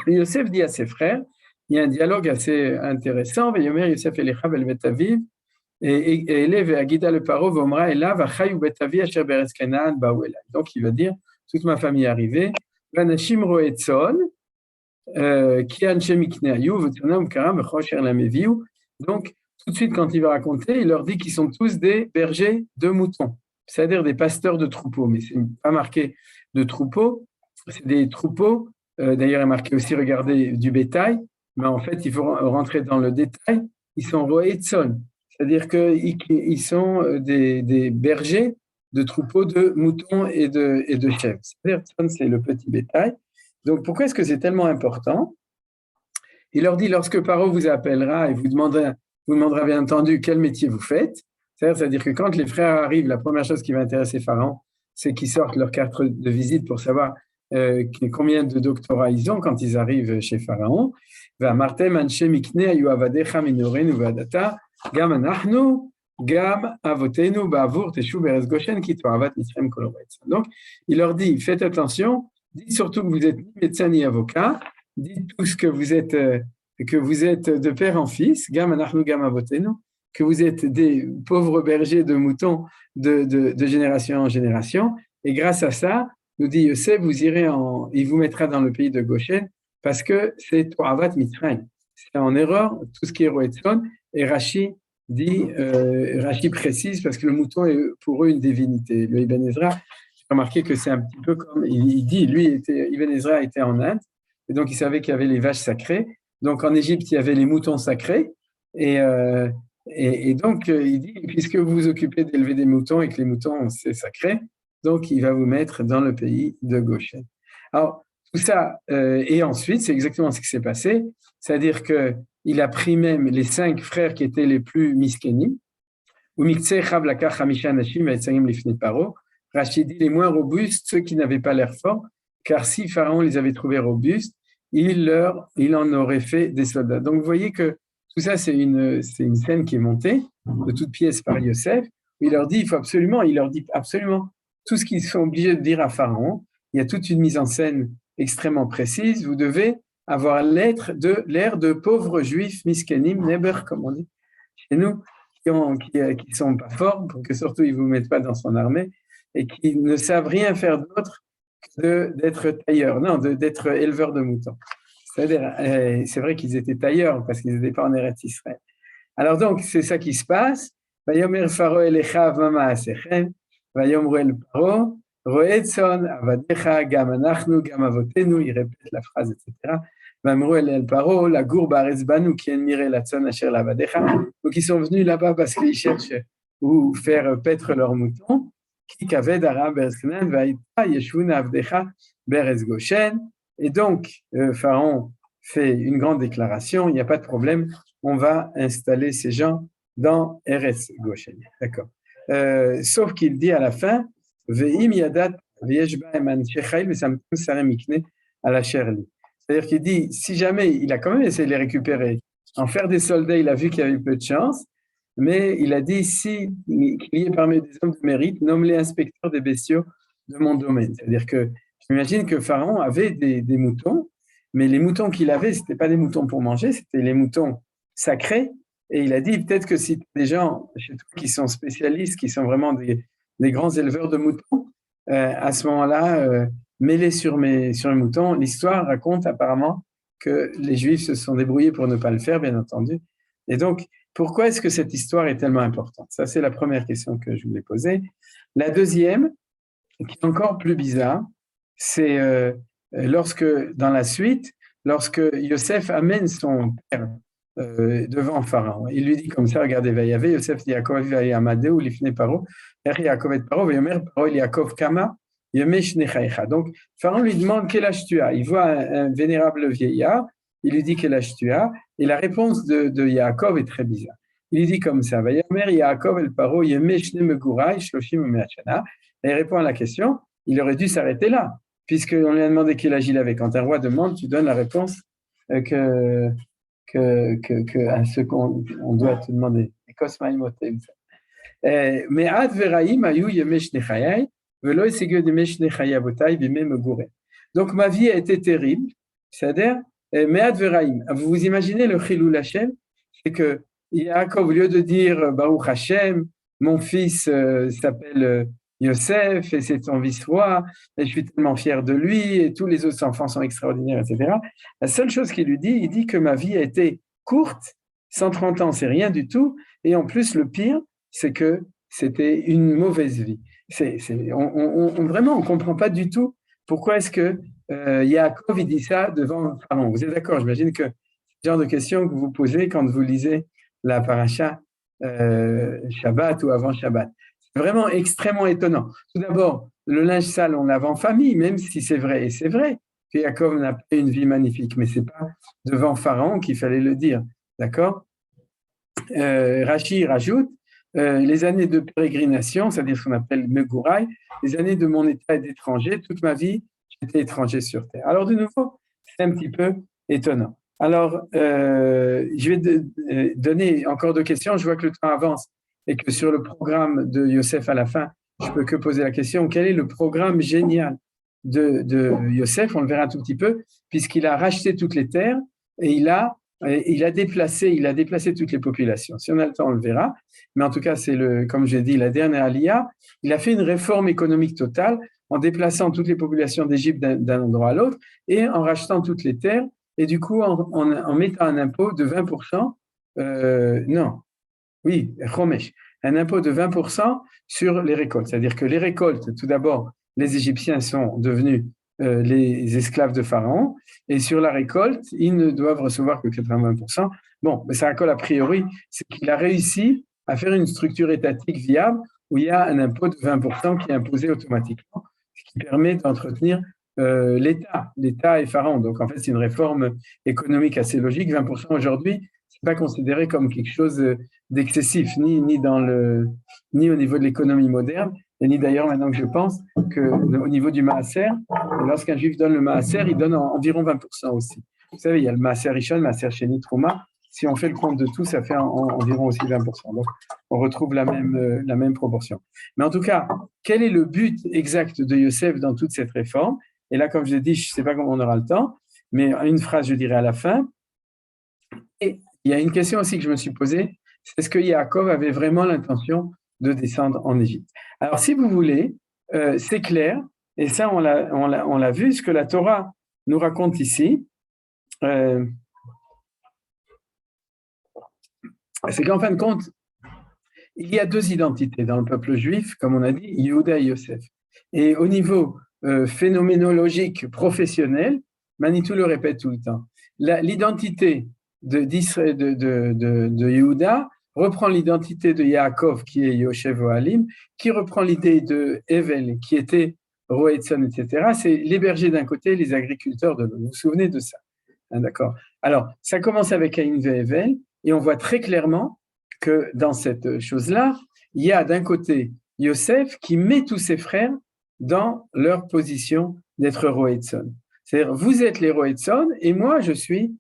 Yosef dit à ses frères, il y a un dialogue assez intéressant, Vayomer Yosef Elecha vel bet aviv, et élève Agida le paro v'omra elav achayu bet avi asher beretz Kanaan ba'u elai. Donc il va dire, toute ma famille est arrivée, Vanashim roetzon, ki anshem ikneayu v'tzonam karam v'chosher lameviu. Donc tout de suite quand il va raconter, il leur dit qu'ils sont tous des bergers de moutons, c'est-à-dire des pasteurs de troupeaux, mais c'est pas marqué de troupeaux, c'est des troupeaux. D'ailleurs, il est marqué aussi, regardez, du bétail, mais en fait, il faut rentrer dans le détail. Ils sont roetzon, c'est-à-dire qu'ils sont des bergers de troupeaux de moutons et de chèvres. C'est-à-dire, c'est le petit bétail. Donc, pourquoi est-ce que c'est tellement important? Il leur dit, lorsque Paro vous appellera et vous demandera bien entendu quel métier vous faites, c'est-à-dire que quand les frères arrivent, la première chose qui va intéresser Pharaon, c'est qu'ils sortent leur carte de visite pour savoir combien de doctorats ils ont quand ils arrivent chez Pharaon. Donc, il leur dit, faites attention, dites surtout que vous êtes ni médecin ni avocat, dites tous que vous êtes de père en fils, que vous êtes des pauvres bergers de moutons de génération en génération, et grâce à ça, nous dit Yosef, il vous mettra dans le pays de Goshen parce que c'est Toavat Mitzrayim. C'est en erreur tout ce qui est Roetzon. Et Rashi précise parce que le mouton est pour eux une divinité. Le Ibn Ezra, j'ai remarqué que c'est un petit peu comme il dit, Ibn Ezra était en Inde et donc il savait qu'il y avait les vaches sacrées. Donc en Égypte, il y avait les moutons sacrés et donc il dit, puisque vous vous occupez d'élever des moutons et que les moutons c'est sacré, donc il va vous mettre dans le pays de Goshen. Alors, tout ça, et ensuite, c'est exactement ce qui s'est passé, c'est-à-dire qu'il a pris même les 5 frères qui étaient les plus miskénim, ou Rachid dit les moins robustes, ceux qui n'avaient pas l'air forts, car si Pharaon les avait trouvés robustes, il en aurait fait des soldats. Donc, vous voyez que tout ça, c'est une scène qui est montée de toutes pièces par Yosef, où il leur dit absolument tout ce qu'ils sont obligés de dire à Pharaon. Il y a toute une mise en scène extrêmement précise. Vous devez avoir l'air de pauvres juifs, miskenim, neber, comme on dit chez nous, qui sont pas forts, pour que surtout ils vous mettent pas dans son armée, et qui ne savent rien faire d'autre que d'être tailleurs, d'être éleveurs de moutons. C'est-à-dire, c'est vrai qu'ils étaient tailleurs, parce qu'ils n'étaient pas en Eretz Israël. Alors donc, c'est ça qui se passe. Vayomer Pharaon elecha mama asechem. Vayomru el Paro, Roetson, Avadecha, Gam Anachnu, Gam Avotenu, il répète la phrase, etc. Vamru el Paro, la gourbe Aresbanu, qui admirait la Tson, Asher Lavadecha. Donc, ils sont venus là-bas parce qu'ils cherchent où faire paître leurs moutons. Qui kaved ara berzknan, vaïta, Yeshun Avdecha, Berez Goshen. Et donc, Pharaon fait une grande déclaration, il n'y a pas de problème, on va installer ces gens dans Eretz Goshen. D'accord. Sauf qu'il dit à la fin, Ve'im yadat v'yesh ba'em anshe chayil v'samtim sarem mikne ala sherli. C'est-à-dire qu'il dit, si jamais, il a quand même essayé de les récupérer, en faire des soldats, il a vu qu'il y avait peu de chance, mais il a dit, si qu'il y ait parmi des hommes de mérite, nomme-les inspecteurs des bestiaux de mon domaine. C'est-à-dire que j'imagine que Pharaon avait des moutons, mais les moutons qu'il avait, ce n'étaient pas des moutons pour manger, c'était les moutons sacrés. Et il a dit, peut-être que si des gens chez toi qui sont spécialistes, qui sont vraiment des grands éleveurs de moutons, à ce moment-là, mets-les sur mes moutons. L'histoire raconte apparemment que les Juifs se sont débrouillés pour ne pas le faire, bien entendu. Et donc, pourquoi est-ce que cette histoire est tellement importante? Ça, c'est la première question que je voulais poser. La deuxième, qui est encore plus bizarre, c'est lorsque, dans la suite, lorsque Yosef amène son père devant Pharaon. Il lui dit comme ça, regardez, Vayavé, Yosef dit Yaakov Vayamadé ou Lifne Paro, Yaakov et Paro, Vayomer Paro, Yaakov Kama, Yemesh Nechaïcha. Donc, Pharaon lui demande quel âge tu as. Il voit un vénérable vieillard, il lui dit quel âge tu as, et la réponse de Yaakov est très bizarre. Il lui dit comme ça, Vayomer Yaakov el Paro, Yemesh Nemegurai, Shloshim Meachana. Et il répond à la question, il aurait dû s'arrêter là, puisqu'on lui a demandé quel âge il avait. Quand un roi demande, tu donnes la réponse à ce qu'on doit te demander. Mais ad veraim ayu yemesh nechayai velo esegeu yemesh nechayabotai bime megure. Donc ma vie a été terrible, c'est-à-dire mais ad veraim. Vous imaginez le chilul Hashem, c'est que Yaakov, au lieu de dire Baruch Hashem, mon fils s'appelle Yosef et c'est son vice-roi, et je suis tellement fier de lui, et tous les autres enfants sont extraordinaires, etc. La seule chose qu'il lui dit, il dit que ma vie a été courte, 130 ans, c'est rien du tout, et en plus, le pire, c'est que c'était une mauvaise vie. Vraiment, on ne comprend pas du tout pourquoi est-ce que Yaakov, il dit ça devant Pharaon. Vous êtes d'accord? J'imagine que c'est le genre de questions que vous posez quand vous lisez la paracha Shabbat ou avant Shabbat. C'est vraiment extrêmement étonnant. Tout d'abord, le linge sale, on lave en famille, même si c'est vrai, et c'est vrai que Yaakov n'a pas une vie magnifique, mais ce n'est pas devant Pharaon qu'il fallait le dire. D'accord? Rachi rajoute les années de pérégrination, c'est-à-dire ce qu'on appelle Megouraï, les années de mon état d'étranger, toute ma vie, j'étais étranger sur terre. Alors, de nouveau, c'est un petit peu étonnant. Alors, je vais donner encore deux questions. Je vois que le temps avance et que sur le programme de Yosef à la fin, je peux que poser la question, quel est le programme génial de Yosef? On le verra un tout petit peu, puisqu'il a racheté toutes les terres et il a déplacé toutes les populations. Si on a le temps, on le verra. Mais en tout cas, c'est comme j'ai dit, la dernière Aliyah. Il a fait une réforme économique totale en déplaçant toutes les populations d'Égypte d'un endroit à l'autre et en rachetant toutes les terres. Et du coup, en mettant un impôt de 20%, Chomesh, un impôt de 20% sur les récoltes. C'est-à-dire que les récoltes, tout d'abord, les Égyptiens sont devenus les esclaves de Pharaon, et sur la récolte, ils ne doivent recevoir que 80%. Bon, mais ça colle a priori, c'est qu'il a réussi à faire une structure étatique viable où il y a un impôt de 20% qui est imposé automatiquement, ce qui permet d'entretenir l'État et Pharaon. Donc, en fait, c'est une réforme économique assez logique. 20% aujourd'hui, c'est pas considéré comme quelque chose d'excessif, ni au niveau de l'économie moderne, et ni d'ailleurs, maintenant que je pense, qu'au niveau du Maaser, lorsqu'un juif donne le Maaser, il donne environ 20% aussi. Vous savez, il y a le Maaser Rishon, le Maaser Sheni, Trouma. Si on fait le compte de tout, ça fait environ aussi 20%. Donc, on retrouve la même proportion. Mais en tout cas, quel est le but exact de Yosef dans toute cette réforme? Et là, comme je l'ai dit, je ne sais pas comment on aura le temps, mais une phrase, je dirais à la fin. Et il y a une question aussi que je me suis posée, c'est est-ce que Yaakov avait vraiment l'intention de descendre en Égypte? Alors, si vous voulez, c'est clair, et ça, on l'a vu, ce que la Torah nous raconte ici, c'est qu'en fin de compte, il y a deux identités dans le peuple juif, comme on a dit, Yehuda et Yosef. Et au niveau phénoménologique professionnel, Manitou le répète tout le temps. L'identité de Yehuda reprend l'identité de Yaakov, qui est Yoshev Ohalim, qui reprend l'idée de Evel, qui était Roetson, etc. C'est les bergers d'un côté, les agriculteurs de l'autre. Vous vous souvenez de ça? Hein, d'accord. Alors, ça commence avec Caïn et Evel, et on voit très clairement que dans cette chose-là, il y a d'un côté Yosef qui met tous ses frères dans leur position d'être Roetson. C'est-à-dire, vous êtes les Roetson et moi, je suis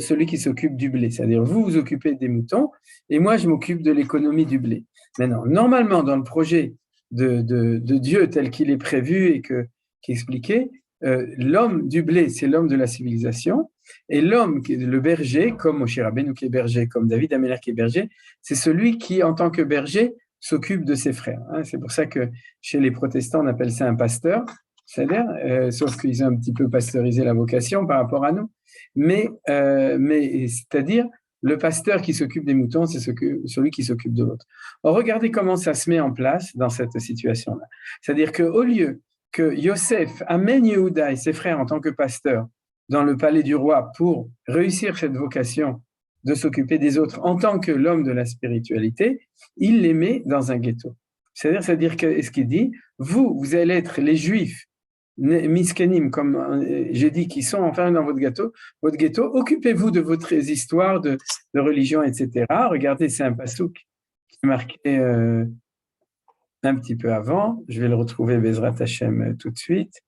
celui qui s'occupe du blé. C'est-à-dire, vous vous occupez des moutons et moi, je m'occupe de l'économie du blé. Maintenant, normalement, dans le projet de Dieu tel qu'il est prévu et qui est expliqué, l'homme du blé, c'est l'homme de la civilisation, et l'homme, le berger, comme Moshe Rabbeinu qui est berger, comme David Améler qui est berger, c'est celui qui, en tant que berger, s'occupe de ses frères. C'est pour ça que chez les protestants, on appelle ça un pasteur, c'est-à-dire, sauf qu'ils ont un petit peu pasteurisé la vocation par rapport à nous, mais c'est-à-dire, le pasteur qui s'occupe des moutons, c'est celui qui s'occupe de l'autre. Alors, regardez comment ça se met en place dans cette situation-là. C'est-à-dire qu'au lieu que Yosef amène Yehuda et ses frères en tant que pasteurs dans le palais du roi pour réussir cette vocation de s'occuper des autres en tant que l'homme de la spiritualité, il les met dans un ghetto. C'est-à-dire que ce qu'il dit, vous allez être les Juifs, miskenim, comme j'ai dit, qui sont enfin dans votre ghetto, occupez-vous de votre histoire de religion, etc. Regardez, c'est un pasouk qui est marqué un petit peu avant. Je vais le retrouver, Bezrat Hashem, tout de suite.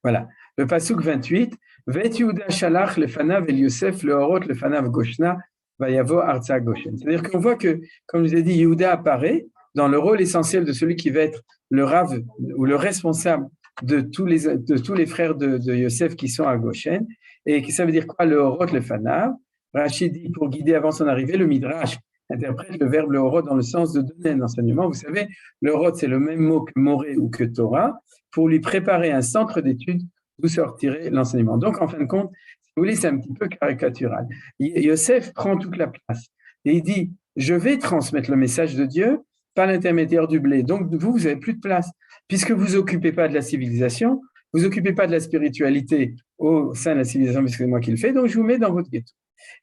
Voilà, le pasouk 28. Vet Yehuda shalach lefanav el Yosef leorot lefanav goshna vayavo arza goshen. C'est-à-dire qu'on voit que, comme je vous ai dit, Yehuda apparaît dans le rôle essentiel de celui qui va être le Rav ou le responsable de tous les frères de Yosef qui sont à Goshen. Et ça veut dire quoi, le Horot, le Fanav? Rachid dit, pour guider avant son arrivée, le Midrash interprète le verbe le Horot dans le sens de donner un enseignement. Vous savez, le Horot, c'est le même mot que Moré ou que Torah, pour lui préparer un centre d'études d'où sortirait l'enseignement. Donc, en fin de compte, si vous voulez, c'est un petit peu caricatural. Yosef prend toute la place et il dit, je vais transmettre le message de Dieu par l'intermédiaire du blé. Donc, vous n'avez plus de place. Puisque vous ne occupez pas de la civilisation, vous n'occupez pas de la spiritualité au sein de la civilisation, puisque c'est moi qui le fais, donc je vous mets dans votre ghetto.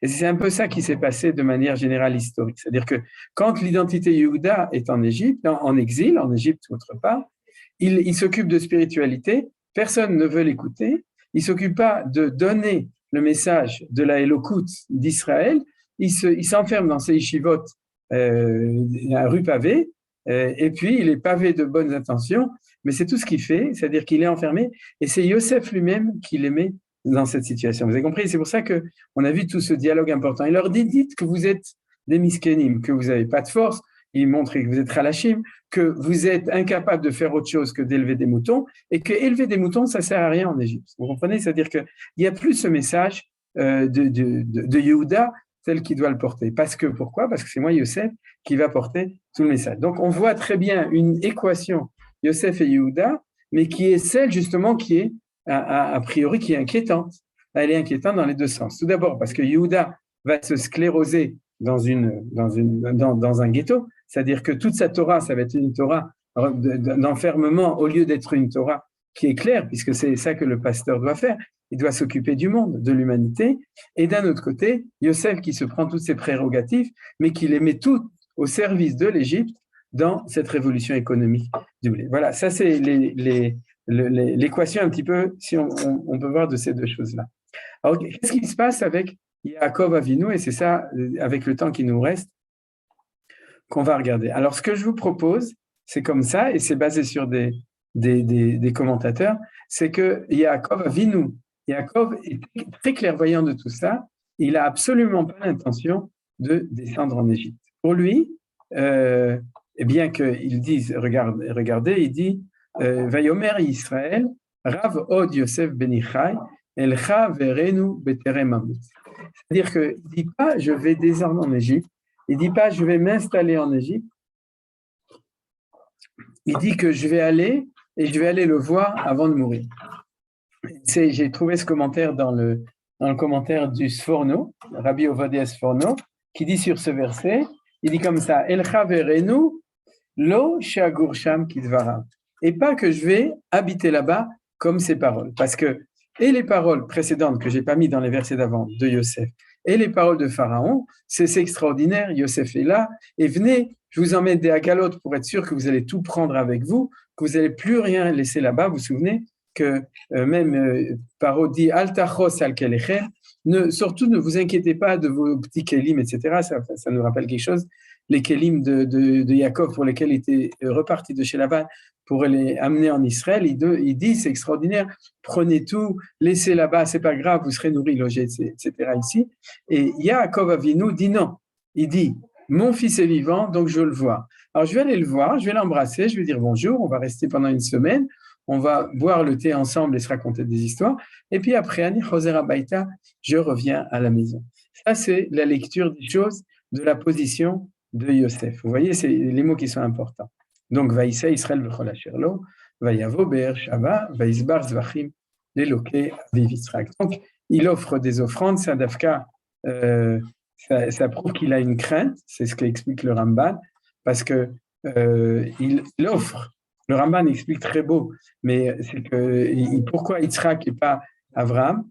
Et c'est un peu ça qui s'est passé de manière générale historique. C'est-à-dire que quand l'identité Yehuda est en Égypte, en exil, en Égypte autre part, il s'occupe de spiritualité, personne ne veut l'écouter, il ne s'occupe pas de donner le message de la Elokut d'Israël, il s'enferme dans ses yeshivot, un rue pavée, et puis il est pavé de bonnes intentions, mais c'est tout ce qu'il fait, c'est-à-dire qu'il est enfermé, et c'est Yosef lui-même qui les met dans cette situation. Vous avez compris? C'est pour ça qu'on a vu tout ce dialogue important. Il leur dit, dites que vous êtes des miskénim, que vous n'avez pas de force, il montre que vous êtes halachim, que vous êtes incapable de faire autre chose que d'élever des moutons, et que élever des moutons, ça ne sert à rien en Égypte. Vous comprenez? C'est-à-dire qu'il n'y a plus ce message de Yehuda, tel qui doit le porter. Parce que, pourquoi? Parce que c'est moi, Yosef, qui va porter tout le message. Donc, on voit très bien une équation, Yosef et Yehuda, mais qui est celle, justement, qui est, a priori, qui est inquiétante. Elle est inquiétante dans les deux sens. Tout d'abord, parce que Yehuda va se scléroser dans un ghetto, c'est-à-dire que toute sa Torah, ça va être une Torah d'enfermement au lieu d'être une Torah qui est claire, puisque c'est ça que le pasteur doit faire. Il doit s'occuper du monde, de l'humanité. Et d'un autre côté, Yosef qui se prend toutes ses prérogatives, mais qui les met toutes au service de l'Égypte dans cette révolution économique du blé. Voilà, ça c'est l'équation un petit peu, si on peut voir de ces deux choses-là. Alors, qu'est-ce qui se passe avec Yaakov Avinu? Et c'est ça, avec le temps qui nous reste, qu'on va regarder. Alors, ce que je vous propose, c'est comme ça, et c'est basé sur des commentateurs, c'est que Yaakov Avinu, Yaakov est très clairvoyant de tout ça, il n'a absolument pas l'intention de descendre en Égypte. Pour lui, bien qu'il dise, regardez, il dit Vayomer Israël, Rav Od Yosef Benichai, Elcha Verenu Beterem Amut. C'est-à-dire qu'il ne dit pas je vais descendre en Égypte, il ne dit pas je vais m'installer en Égypte, il dit que je vais aller et je vais aller le voir avant de mourir. J'ai trouvé ce commentaire dans le commentaire du Sforno, Rabbi Ovadia Sforno, qui dit sur ce verset, il dit comme ça, Elcha verenu, Lo she'agur sham kidvarav. Et pas que je vais habiter là-bas comme ses paroles. Parce que, et les paroles précédentes que j'ai pas mis dans les versets d'avant de Yosef, et les paroles de Pharaon, c'est extraordinaire, Yosef est là, et venez, je vous emmène des agalotes pour être sûr que vous allez tout prendre avec vous, que vous n'allez plus rien laisser là-bas. Vous vous souvenez que Paro dit Altachos al kelechem, surtout ne vous inquiétez pas de vos petits kélim, etc. Ça nous rappelle quelque chose. Les kélim de Yaakov pour lesquels il était reparti de chez Laban pour les amener en Israël, il dit c'est extraordinaire, prenez tout, laissez là-bas, c'est pas grave, vous serez nourris, logés, etc. ici. Et Yaakov Avinu dit non. Il dit mon fils est vivant, donc je le vois. Alors je vais aller le voir, je vais l'embrasser, je vais dire bonjour, on va rester pendant une semaine, on va boire le thé ensemble et se raconter des histoires. Et puis après, Ani Choser Abaïta, je reviens à la maison. Ça, c'est la lecture des choses de la position de Yosef. Vous voyez, c'est les mots qui sont importants. Donc, Vaïsa Israël v'chol asher lo, Vayavo be'er shava, Vaïsbar zvachim, leloke aviv Yitzhak. Donc, il offre des offrandes, ça d'Afka, ça prouve qu'il a une crainte, c'est ce qu'explique le Ramban, parce que il offre. Le Ramban explique très beau, mais c'est que pourquoi Yitzhak et pas Abraham?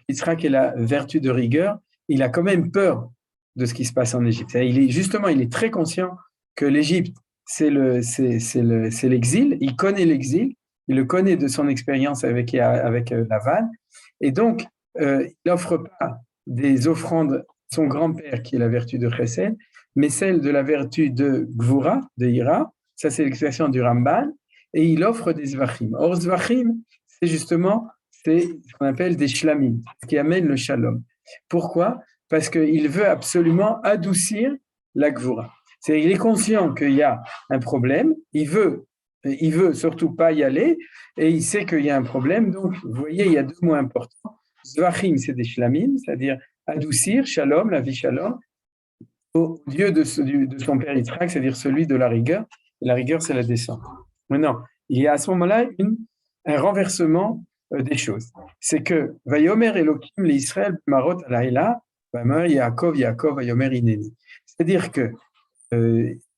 Yitzhak a la vertu de rigueur, il a quand même peur de ce qui se passe en Égypte. Il est très conscient que l'Égypte, c'est l'exil, il connaît l'exil, il le connaît de son expérience avec Lavan, et donc, il n'offre pas des offrandes à son grand-père, qui est la vertu de Chesed, mais celle de la vertu de Gvura, de Hira, ça c'est l'expression du Ramban, et il offre des Zvachim. Or, Zvachim, c'est justement ce qu'on appelle des shlamim, ce qui amène le shalom. Pourquoi? Parce qu'il veut absolument adoucir la Gvura. Il est conscient qu'il y a un problème, il veut surtout pas y aller, et il sait qu'il y a un problème, donc vous voyez, il y a deux mots importants. Zvachim, c'est des shlamim, c'est-à-dire adoucir, shalom, la vie shalom, au Dieu de son père Yitzhak, c'est-à-dire celui de la rigueur. Et la rigueur, c'est la descente. Maintenant, il y a à ce moment-là un renversement des choses. C'est que Vayomer Elohim l'Israël marot alayla, Vayomer Yaakov Vayomer Ineni. C'est-à-dire que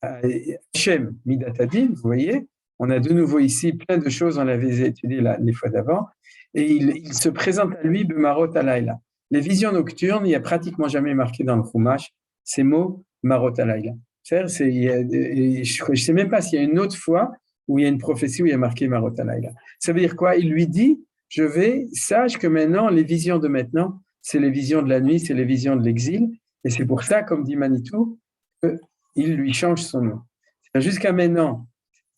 Hachem Midatadin, vous voyez, on a de nouveau ici plein de choses, on l'avait étudié les fois d'avant, et il se présente à lui Marot alayla. Les visions nocturnes, il n'y a pratiquement jamais marqué dans le Chumash ces mots Marot alayla. Je ne sais même pas s'il y a une autre fois où il y a une prophétie où il y a marqué Marot alayla. Ça veut dire quoi? Il lui dit, sache que maintenant, les visions de maintenant, c'est les visions de la nuit, c'est les visions de l'exil, et c'est pour ça, comme dit Manitou, qu'il lui change son nom. Jusqu'à maintenant,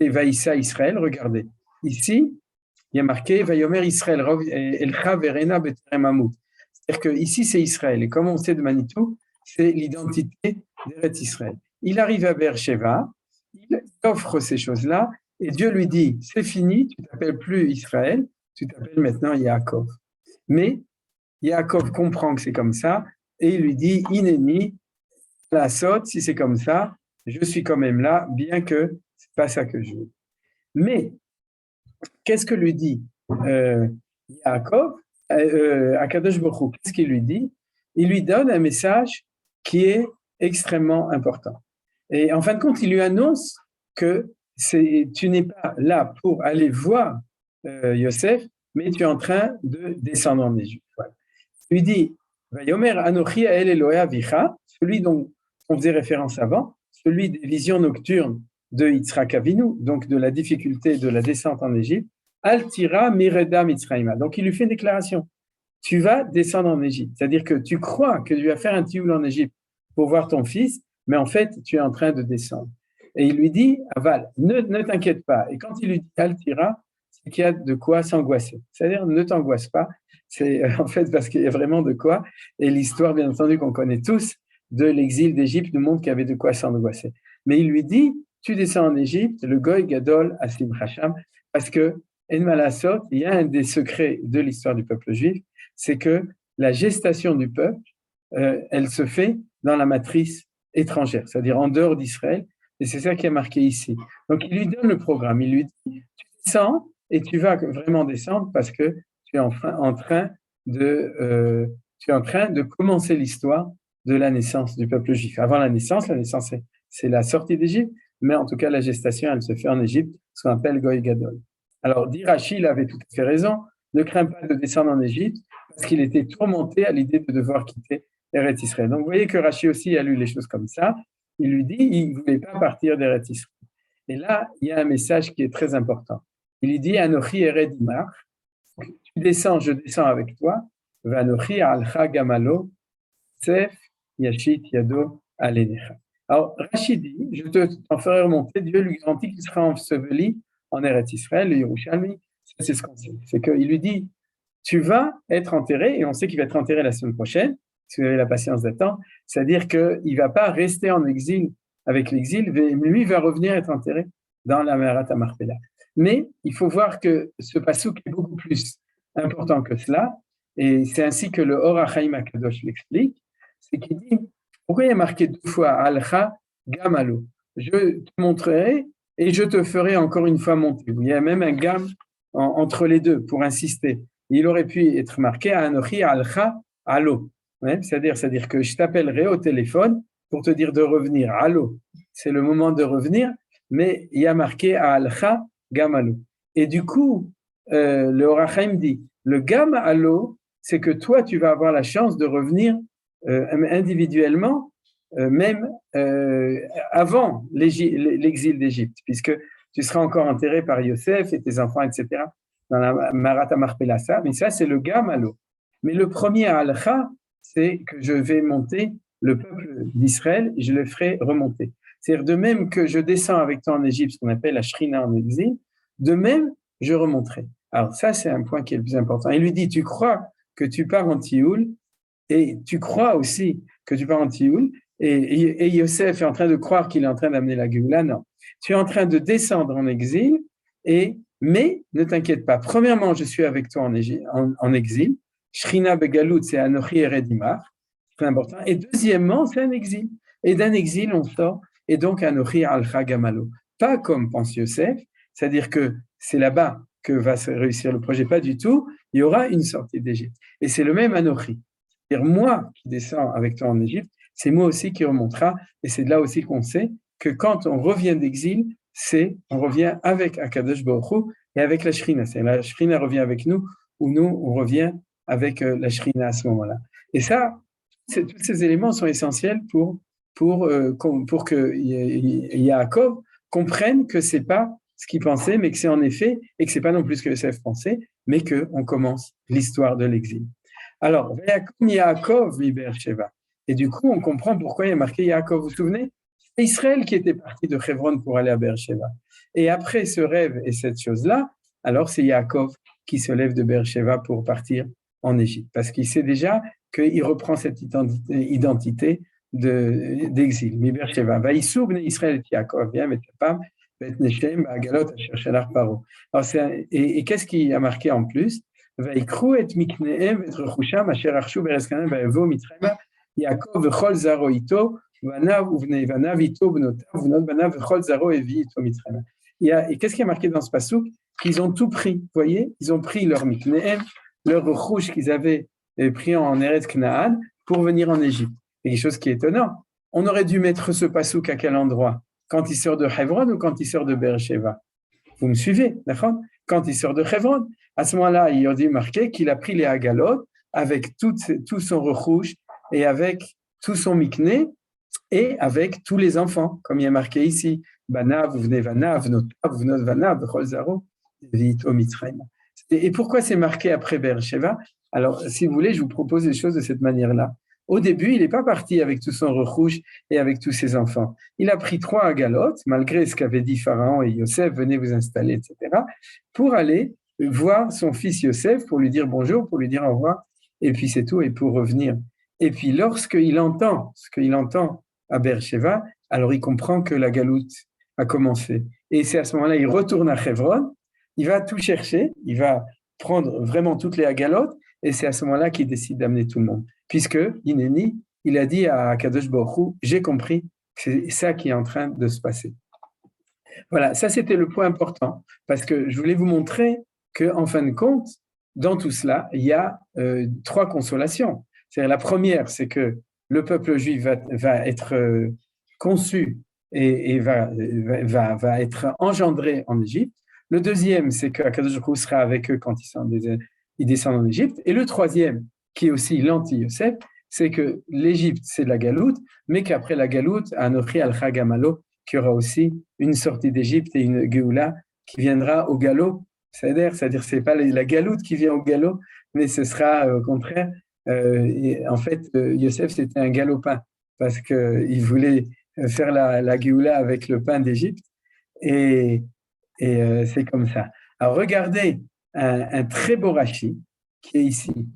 c'est Vaïssa Israël, regardez. Ici, il y a marqué Vayomer Israël, Elcha Verena Beterem Amut. C'est-à-dire que ici, c'est Israël, et comme on sait de Manitou, c'est l'identité d'Eretz Israël. Il arrive à Beersheva, il offre ces choses-là, et Dieu lui dit, c'est fini, tu ne t'appelles plus Israël, tu t'appelles maintenant Yaakov. Mais Yaakov comprend que c'est comme ça, et il lui dit, Ineni, la saute, si c'est comme ça, je suis quand même là, bien que ce n'est pas ça que je veux. Mais, qu'est-ce que lui dit Yaakov, Akadosh Baruch Hu, qu'est-ce qu'il lui dit? Il lui donne un message qui est extrêmement important. Et en fin de compte, il lui annonce que tu n'es pas là pour aller voir Yosef, mais tu es en train de descendre en Égypte. Voilà. Il lui dit, Vayomer Anochi el Elohe Avicha, celui dont on faisait référence avant, celui des visions nocturnes de Yitzhak Avinu, donc de la difficulté de la descente en Égypte, Altira Mireda Mitzrayima. Donc il lui fait une déclaration. Tu vas descendre en Égypte. C'est-à-dire que tu crois que tu vas faire un tioul en Égypte pour voir ton fils, mais en fait, tu es en train de descendre. Et il lui dit, Aval, ne t'inquiète pas. Et quand il lui dit Altira, c'est qu'il y a de quoi s'angoisser. C'est-à-dire, ne t'angoisse pas. C'est en fait parce qu'il y a vraiment de quoi. Et l'histoire, bien entendu, qu'on connaît tous, de l'exil d'Égypte, nous montre qu'il y avait de quoi s'angoisser. Mais il lui dit, tu descends en Égypte, le Goy Gadol Asim Hacham, parce que, En Malasot, il y a un des secrets de l'histoire du peuple juif, c'est que la gestation du peuple, elle se fait dans la matrice étrangère, c'est-à-dire en dehors d'Israël, et c'est ça qui est marqué ici. Donc, il lui donne le programme, il lui dit, tu descends, et tu vas vraiment descendre parce que tu es en train de commencer l'histoire de la naissance du peuple juif. Avant la naissance, c'est la sortie d'Égypte, mais en tout cas, la gestation, elle se fait en Égypte, ce qu'on appelle Goy Gadol. Alors, dit Rashi, il avait tout à fait raison, ne crains pas de descendre en Égypte, parce qu'il était tourmenté à l'idée de devoir quitter Eretz Israël. Donc, vous voyez que Rashi aussi a lu les choses comme ça. Il lui dit, il ne voulait pas partir d'Eretz Israël. Et là, il y a un message qui est très important. Il lui dit, Anochi Ered Imach, tu descends, je descends avec toi, Vanochi Alcha Gamalo, Sef Yashit Yado Alenecha. Alors, Rachid dit, je t'en ferai remonter, Dieu lui garantit qu'il sera enseveli en Eretz Israël, le Yerushalmi. Ça, c'est ce qu'on sait. C'est qu'il lui dit, tu vas être enterré, et on sait qu'il va être enterré la semaine prochaine, si vous avez la patience d'attendre, c'est-à-dire qu'il ne va pas rester en exil avec l'exil, lui va revenir être enterré dans la Meharat Marpella. Mais il faut voir que ce passouk est beaucoup plus important que cela, et c'est ainsi que le Or HaChaim HaKadosh l'explique, c'est qu'il dit, pourquoi il y a marqué 2 fois Alcha Gamalo? Je te montrerai et je te ferai encore une fois monter. Il y a même un gam entre les deux pour insister. Il aurait pu être marqué Anochi Alcha Allo. C'est-à-dire que je t'appellerai au téléphone pour te dire de revenir. Allo, c'est le moment de revenir, mais il y a marqué Alcha Gamalo. Et du coup, le Or HaChaim dit, le Gam Allo, c'est que toi, tu vas avoir la chance de revenir individuellement, même avant l'exil d'Égypte, puisque tu seras encore enterré par Yosef et tes enfants, etc., dans la Marat Marpella. Mais ça, c'est le Gamalo. Mais le premier Alcha, c'est que je vais monter le peuple d'Israël et je le ferai remonter. C'est-à-dire, de même que je descends avec toi en Égypte, ce qu'on appelle la Shrina en exil, de même, je remonterai. Alors ça, c'est un point qui est le plus important. Il lui dit, tu crois que tu pars en Tioul, et tu crois aussi que tu pars en Tioul, et Yosef est en train de croire qu'il est en train d'amener la Géoula. Non. Tu es en train de descendre en exil, mais ne t'inquiète pas. Premièrement, je suis avec toi en exil. Shrina Begalout, c'est Anochi Eredimar. C'est important. Et deuxièmement, c'est un exil. Et d'un exil, on sort. Et donc, Anochi Alcha Gamalo. Pas comme pense Yosef, c'est-à-dire que c'est là-bas que va se réussir le projet. Pas du tout. Il y aura une sortie d'Égypte. Et c'est le même Anochi. C'est-à-dire, moi qui descends avec toi en Égypte, c'est moi aussi qui remontera. Et c'est de là aussi qu'on sait que quand on revient d'exil, on revient avec Akadosh Baruch Hu et avec la Shrina. C'est la Shrina revient avec nous, ou nous, on revient avec la Shrina à ce moment-là. Et ça, tous ces éléments sont essentiels pour que Yaakov comprenne que c'est pas ce qu'il pensait, mais que c'est en effet, et que c'est pas non plus ce que Yosef pensait, mais qu'on commence l'histoire de l'exil. Alors, Yaakov mi Beersheva. Et du coup, on comprend pourquoi il y a marqué Yaakov. Vous vous souvenez? C'est Israël qui était parti de Hebron pour aller à Beersheva. Et après ce rêve et cette chose-là, alors c'est Yaakov qui se lève de Beersheva pour partir en Égypte. Parce qu'il sait déjà qu'il reprend cette identité d'exil. Mi Beersheva. Vaïsou bnei Israël et Yaakov. Viens, mais pas. Et qu'est-ce qui a marqué en plus? ויקחו את מקניהם ואת רכושם אשר רכשו בארץ כנען ויבואו מצרימה יעקב וכל זרעו איתו בניו ובני בניו איתו בנותיו ובנות בניו וכל זרעו הביא איתו מצרימה. Et qu'est-ce qui est marqué dans ce passouk? Qu'ils ont tout pris, vous voyez? Ils ont pris leur miknehem, leur rouge qu'ils avaient pris en Eretz Canaan pour venir en Égypte. Et quelque chose qui est étonnant. On aurait dû mettre ce passouk à quel endroit? Quand il sort de Hebron ou quand il sort de Beersheva? Vous me suivez, d'accord? Quand il sort de Hebron, à ce moment-là, il a dû marquer qu'il a pris les hagalot avec tout son recouche et avec tout son mikné et avec tous les enfants, comme il est marqué ici. Banav, vnei vanav, notav, vnot vanav, bechol zaro, vito mitzrayim. Et pourquoi c'est marqué après Beersheva? Alors, si vous voulez, je vous propose des choses de cette manière-là. Au début, il n'est pas parti avec tout son recouche et avec tous ses enfants. Il a pris 3 hagalotes, malgré ce qu'avait dit Pharaon et Yosef, venez vous installer, etc., pour aller voir son fils Yosef, pour lui dire bonjour, pour lui dire au revoir, et puis c'est tout, et pour revenir. Et puis lorsqu'il entend ce qu'il entend à Beersheva, alors il comprend que la galoute a commencé. Et c'est à ce moment-là, il retourne à Hebron, il va tout chercher, il va prendre vraiment toutes les hagalotes, et c'est à ce moment-là qu'il décide d'amener tout le monde. Puisque, Inéni, il a dit à Kadosh Baruch Hu, j'ai compris que c'est ça qui est en train de se passer. Voilà, ça c'était le point important, parce que je voulais vous montrer qu'en fin de compte, dans tout cela, il y a 3 consolations. C'est-à-dire, la première, c'est que le peuple juif va être conçu et va être engendré en Égypte. Le deuxième, c'est qu'Akadosh Baruch Hu sera avec eux quand ils descendent en Égypte. Et le troisième, qui est aussi l'anti-Yosef, c'est que l'Égypte, c'est de la galoute, mais qu'après la galoute, Anochi al-Chagamalo, qu'il y aura aussi une sortie d'Égypte et une Géoula qui viendra au galop. C'est-à-dire c'est pas la galoute qui vient au galop, mais ce sera au contraire. Et en fait, Yosef, c'était un galopin parce qu'il voulait faire la Géoula avec le pain d'Égypte. Et c'est comme ça. Alors, regardez un très beau Rashi qui est ici.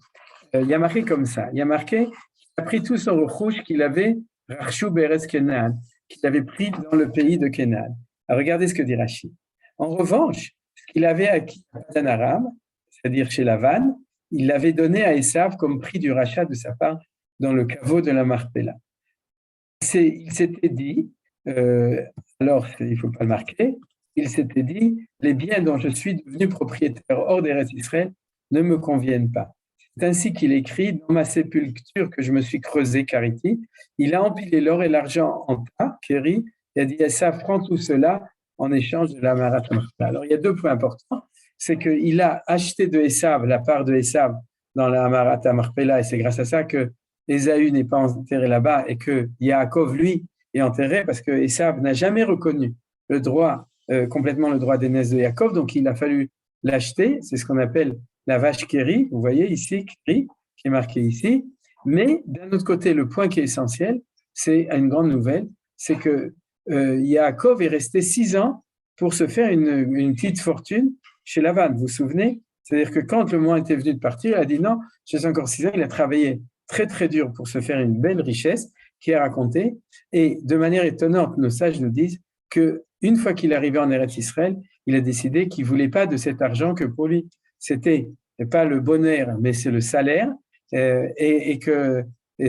Il y a marqué comme ça. Il y a marqué qu'il a pris tout son rouge qu'il avait, Rachou Beres Kenan, qu'il avait pris dans le pays de Kenan. Alors, regardez ce que dit Rashi. En revanche, ce qu'il avait acquis à Padan Aram, c'est-à-dire chez Lavan, il l'avait donné à Esav comme prix du rachat de sa part dans le caveau de la Marpella. Il s'était dit, alors il ne faut pas le marquer, il s'était dit, les biens dont je suis devenu propriétaire hors des restes d'Israël ne me conviennent pas. C'est ainsi qu'il écrit, dans ma sépulture que je me suis creusé, Kariti, il a empilé l'or et l'argent en tas, Kéri, et a dit, Esav, prends tout cela en échange de la Marat Marpella. Alors il y a deux points importants, c'est qu'il a acheté de Esav, la part de Esav dans la Marat Marpella, et c'est grâce à ça que Ésaü n'est pas enterré là-bas et que Yaakov, lui, est enterré parce que Esav n'a jamais reconnu le droit, complètement le droit d'aînesse de Yaakov, donc il a fallu l'acheter, c'est ce qu'on appelle la vache Kéri, vous voyez ici, Kéri, qui est marqué ici, mais d'un autre côté, le point qui est essentiel, c'est une grande nouvelle, c'est que Yaakov est resté 6 ans pour se faire une petite fortune chez Lavan, vous vous souvenez? C'est-à-dire que quand le moment était venu de partir, il a dit non, j'ai encore 6 ans, il a travaillé très très dur pour se faire une belle richesse qui est racontée. Et de manière étonnante, nos sages nous disent qu'une fois qu'il est arrivé en Eretz Israël, il a décidé qu'il ne voulait pas de cet argent que pour lui. C'était pas le bonheur, mais c'est le salaire, et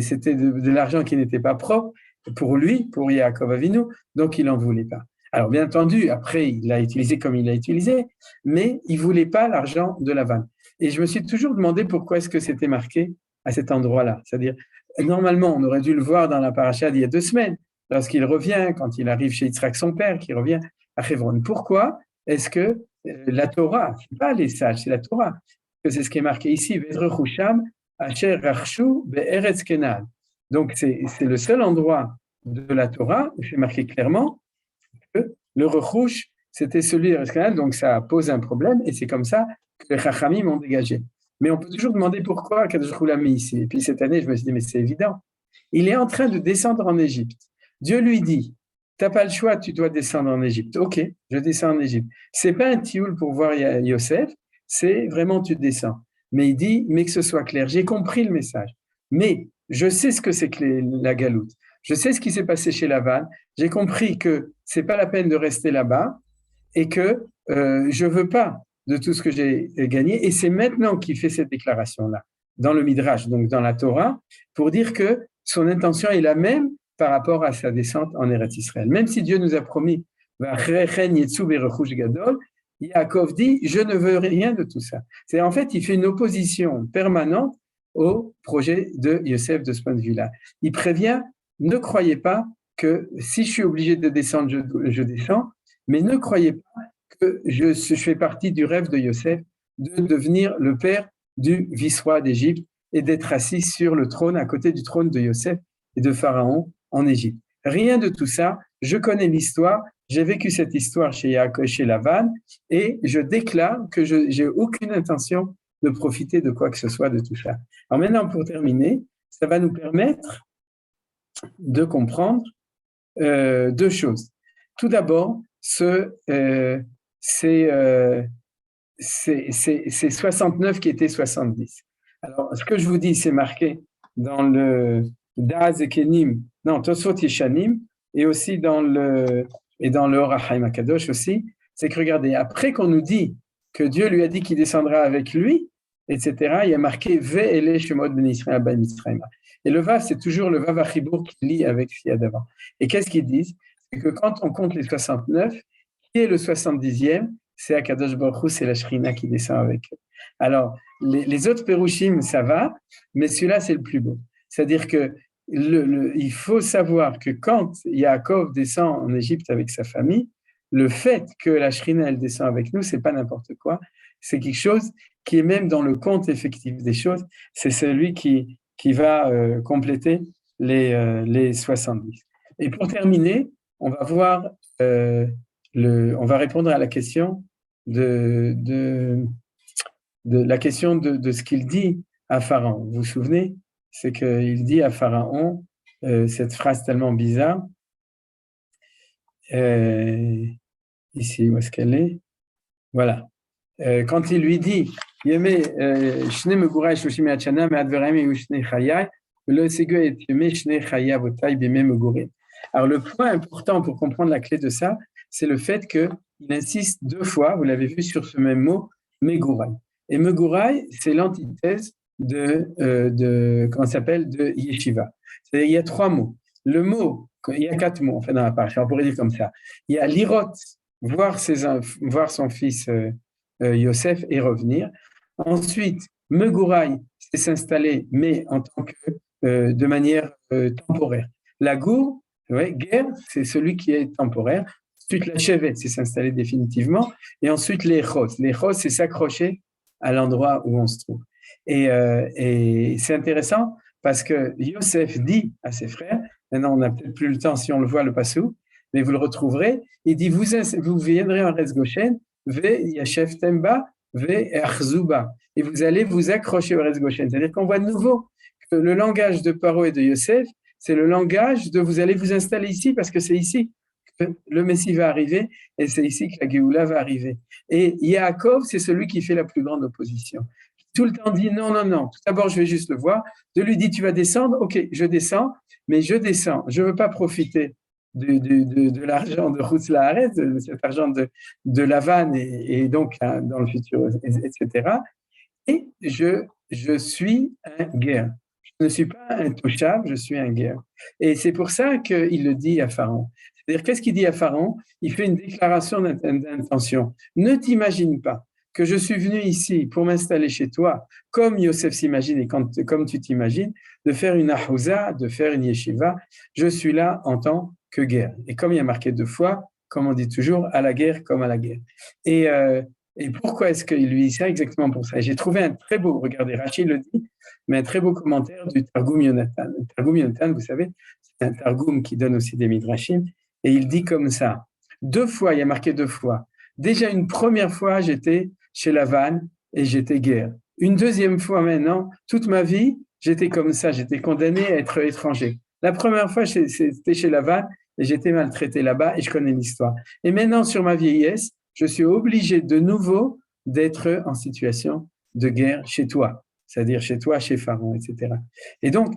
c'était de l'argent qui n'était pas propre pour lui, pour Yaakov Avinu, donc il n'en voulait pas. Alors bien entendu, après, il l'a utilisé comme il l'a utilisé, mais il ne voulait pas l'argent de Lavan. Et je me suis toujours demandé pourquoi est-ce que c'était marqué à cet endroit-là. C'est-à-dire, normalement, on aurait dû le voir dans la paracha d'il y a 2 semaines, lorsqu'il revient, quand il arrive chez Yitzhak, son père, qui revient à Hebron. Pourquoi est-ce que la Torah, ce n'est pas les sages, c'est la Torah, que c'est ce qui est marqué ici, Vedrechusham, Asher Rachshu Be'eretz Kenan. Donc, c'est le seul endroit de la Torah où c'est marqué clairement que le Rechush, c'était celui d'Eretz Kenan, donc ça pose un problème, et c'est comme ça que les Chachamim ont dégagé. Mais on peut toujours demander pourquoi Kadosh Baruch Hu l'a mis ici. Et puis cette année, je me suis dit, mais c'est évident. Il est en train de descendre en Égypte. Dieu lui dit, tu n'as pas le choix, tu dois descendre en Égypte. Ok, je descends en Égypte. Ce n'est pas un tioul pour voir Yosef, c'est vraiment tu descends. Mais il dit, mais que ce soit clair, j'ai compris le message. Mais je sais ce que c'est que la galoute. Je sais ce qui s'est passé chez Lavan. J'ai compris que ce n'est pas la peine de rester là-bas et que je ne veux pas de tout ce que j'ai gagné. Et c'est maintenant qu'il fait cette déclaration-là, dans le Midrash, donc dans la Torah, pour dire que son intention est la même par rapport à sa descente en Eretz Israël. Même si Dieu nous a promis, Yaakov dit, je ne veux rien de tout ça. C'est en fait, il fait une opposition permanente au projet de Yosef de ce point de vue-là. Il prévient, ne croyez pas que si je suis obligé de descendre, je descends, mais ne croyez pas que je fais partie du rêve de Yosef de devenir le père du vice-roi d'Égypte et d'être assis sur le trône, à côté du trône de Yosef et de Pharaon en Égypte. Rien de tout ça. Je connais l'histoire, j'ai vécu cette histoire chez Lavan et je déclare que je n'ai aucune intention de profiter de quoi que ce soit de tout ça. Alors maintenant, pour terminer, ça va nous permettre de comprendre 2 choses. Tout d'abord, c'est 69 qui était 70. Alors, ce que je vous dis, c'est marqué dans le Daz et Kenim, non, Tosfot Yeshanim, et aussi dans le Or HaChaim HaKadosh aussi, c'est que regardez, après qu'on nous dit que Dieu lui a dit qu'il descendra avec lui, etc., il y a marqué Ve'ele Shemot Ben Israël Ba Mitzrayim. Et le Vav, c'est toujours le Vav Achibour qui lit avec ce qu'il y a d'avant. Et qu'est-ce qu'ils disent? C'est que quand on compte les 69, qui est le 70e? C'est Akadosh Baruch Hu, c'est la Shrina qui descend avec eux. Alors, les autres Pérouchim, ça va, mais celui-là, c'est le plus beau. C'est-à-dire que il faut savoir que quand Yaakov descend en Égypte avec sa famille, le fait que la Shrina, elle descend avec nous, c'est pas n'importe quoi. C'est quelque chose qui est même dans le compte effectif des choses. C'est celui qui va compléter les 70. Et pour terminer, on va voir, on va répondre à la question de la question de ce qu'il dit à Pharaon. Vous vous souvenez? C'est qu'il dit à Pharaon cette phrase tellement bizarre. Ici, où est-ce qu'elle est? Voilà. Quand il lui dit, alors le point important pour comprendre la clé de ça, c'est le fait qu'il insiste deux fois, vous l'avez vu sur ce même mot, Megurai. Et Megurai, c'est l'antithèse comment ça s'appelle, de Yeshiva. C'est-à-dire, il y a trois mots. Le mot, il y a quatre mots, enfin dans la page, on pourrait dire comme ça. Il y a l'irot, voir son fils Yosef et revenir. Ensuite, Megurai, c'est s'installer, mais en tant que de manière temporaire. La gour, guerre, c'est celui qui est temporaire. Ensuite, la chevet, c'est s'installer définitivement. Et ensuite, les chos. Les chos, c'est s'accrocher à l'endroit où on se trouve. Et c'est intéressant parce que Yosef dit à ses frères, maintenant on n'a peut-être plus le temps si on le voit le passou, mais vous le retrouverez, il dit, vous viendrez en Eretz Goshen, ve Yashev Temba, ve Achzuba, et vous allez vous accrocher au Eretz Goshen. C'est-à-dire qu'on voit de nouveau que le langage de Paro et de Yosef, c'est le langage de vous allez vous installer ici parce que c'est ici que le Messie va arriver et c'est ici que la Géoula va arriver. Et Yaakov, c'est celui qui fait la plus grande opposition. Tout le temps dit non, non, non. Tout d'abord, je vais juste le voir. De lui dit, tu vas descendre. Ok, je descends, mais je descends. Je ne veux pas profiter de l'argent de Chutz La'aretz, de cet argent de Lavan et donc dans le futur, etc. Et je suis un guerre. Je ne suis pas un touchable, je suis un guerre. Et c'est pour ça qu'il le dit à Pharaon. C'est-à-dire, qu'est-ce qu'il dit à Pharaon? Il fait une déclaration d'intention. Ne t'imagine pas que je suis venu ici pour m'installer chez toi, comme Yosef s'imagine et comme tu t'imagines, de faire une ahouza, de faire une yeshiva. Je suis là en tant que guerre. Et comme il y a marqué deux fois, comme on dit toujours, à la guerre comme à la guerre. Et pourquoi est-ce qu'il lui dit ça? Exactement pour ça. J'ai trouvé un très beau, regardez, Rachid le dit, mais un très beau commentaire du Targum Yonatan. Le Targum Yonatan, vous savez, c'est un Targum qui donne aussi des midrashim, et il dit comme ça. Deux fois, il y a marqué deux fois. Déjà, une première fois, j'étais chez Lavan et j'étais guerre. Une deuxième fois maintenant, toute ma vie, j'étais comme ça, j'étais condamné à être étranger. La première fois, c'était chez Lavan et j'étais maltraité là-bas et je connais l'histoire. Et maintenant, sur ma vieillesse, je suis obligé de nouveau d'être en situation de guerre chez toi, c'est-à-dire chez toi, chez Pharaon, etc. Et donc,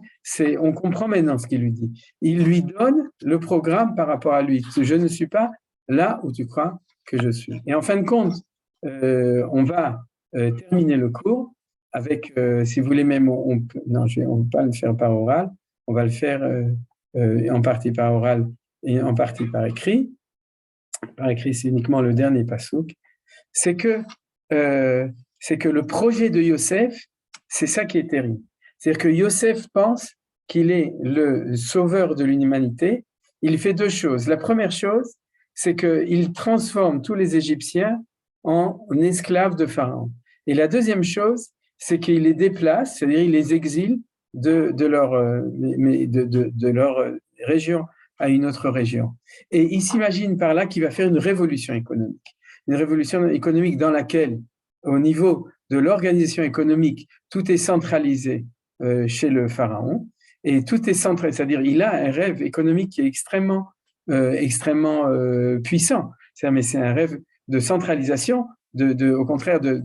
on comprend maintenant ce qu'il lui dit. Il lui donne le programme par rapport à lui. Je ne suis pas là où tu crois que je suis. Et en fin de compte, on va terminer le cours avec, si vous voulez même, on ne peut pas le faire par oral, on va le faire en partie par oral et en partie par écrit. Par écrit, c'est uniquement le dernier pasouk, c'est que le projet de Yosef, c'est ça qui est terrible. C'est-à-dire que Yosef pense qu'il est le sauveur de l'humanité. Il fait deux choses. La première chose, c'est qu'il transforme tous les Égyptiens en esclaves de Pharaon. Et la deuxième chose, c'est qu'il les déplace, c'est-à-dire il les exile de leur région à une autre région. Et il s'imagine par là qu'il va faire une révolution économique. Une révolution économique dans laquelle, au niveau de l'organisation économique, tout est centralisé chez le pharaon, et tout est centré, c'est-à-dire il a un rêve économique qui est extrêmement puissant. Mais c'est un rêve de centralisation, au contraire de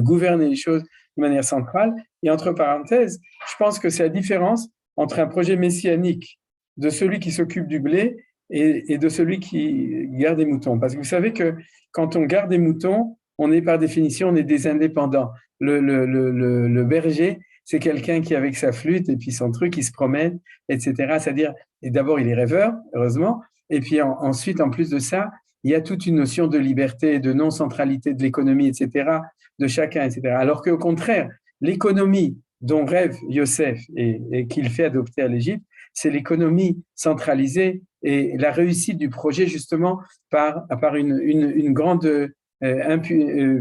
gouverner les choses de manière centrale. Et entre parenthèses, je pense que c'est la différence entre un projet messianique de celui qui s'occupe du blé et de celui qui garde des moutons. Parce que vous savez que quand on garde des moutons, on est par définition, on est des indépendants. Le berger, c'est quelqu'un qui, avec sa flûte et puis son truc, il se promène, etc. C'est-à-dire, et d'abord, il est rêveur, heureusement, et puis ensuite, en plus de ça, il y a toute une notion de liberté, de non-centralité de l'économie, etc., de chacun, etc. Alors qu'au contraire, l'économie dont rêve Yosef et qu'il fait adopter à l'Égypte, c'est l'économie centralisée et la réussite du projet justement par une grande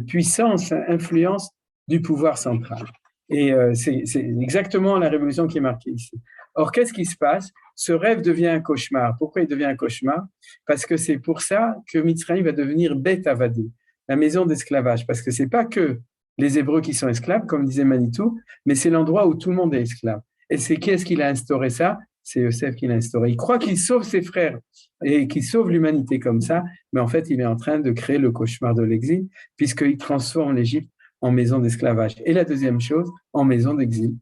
puissance, influence du pouvoir central. Et c'est exactement la révolution qui est marquée ici. Or, qu'est-ce qui se passe? Ce rêve devient un cauchemar. Pourquoi il devient un cauchemar? Parce que c'est pour ça que Mitzrayim va devenir Beth Avadi, la maison d'esclavage. Parce que c'est pas que les Hébreux qui sont esclaves, comme disait Manitou, mais c'est l'endroit où tout le monde est esclave. Et c'est qui est-ce qui a instauré ça? C'est Yosef qui l'a instauré. Il croit qu'il sauve ses frères et qu'il sauve l'humanité comme ça, mais en fait, il est en train de créer le cauchemar de l'exil, puisqu'il transforme l'Égypte en maison d'esclavage. Et la deuxième chose, en maison d'exil,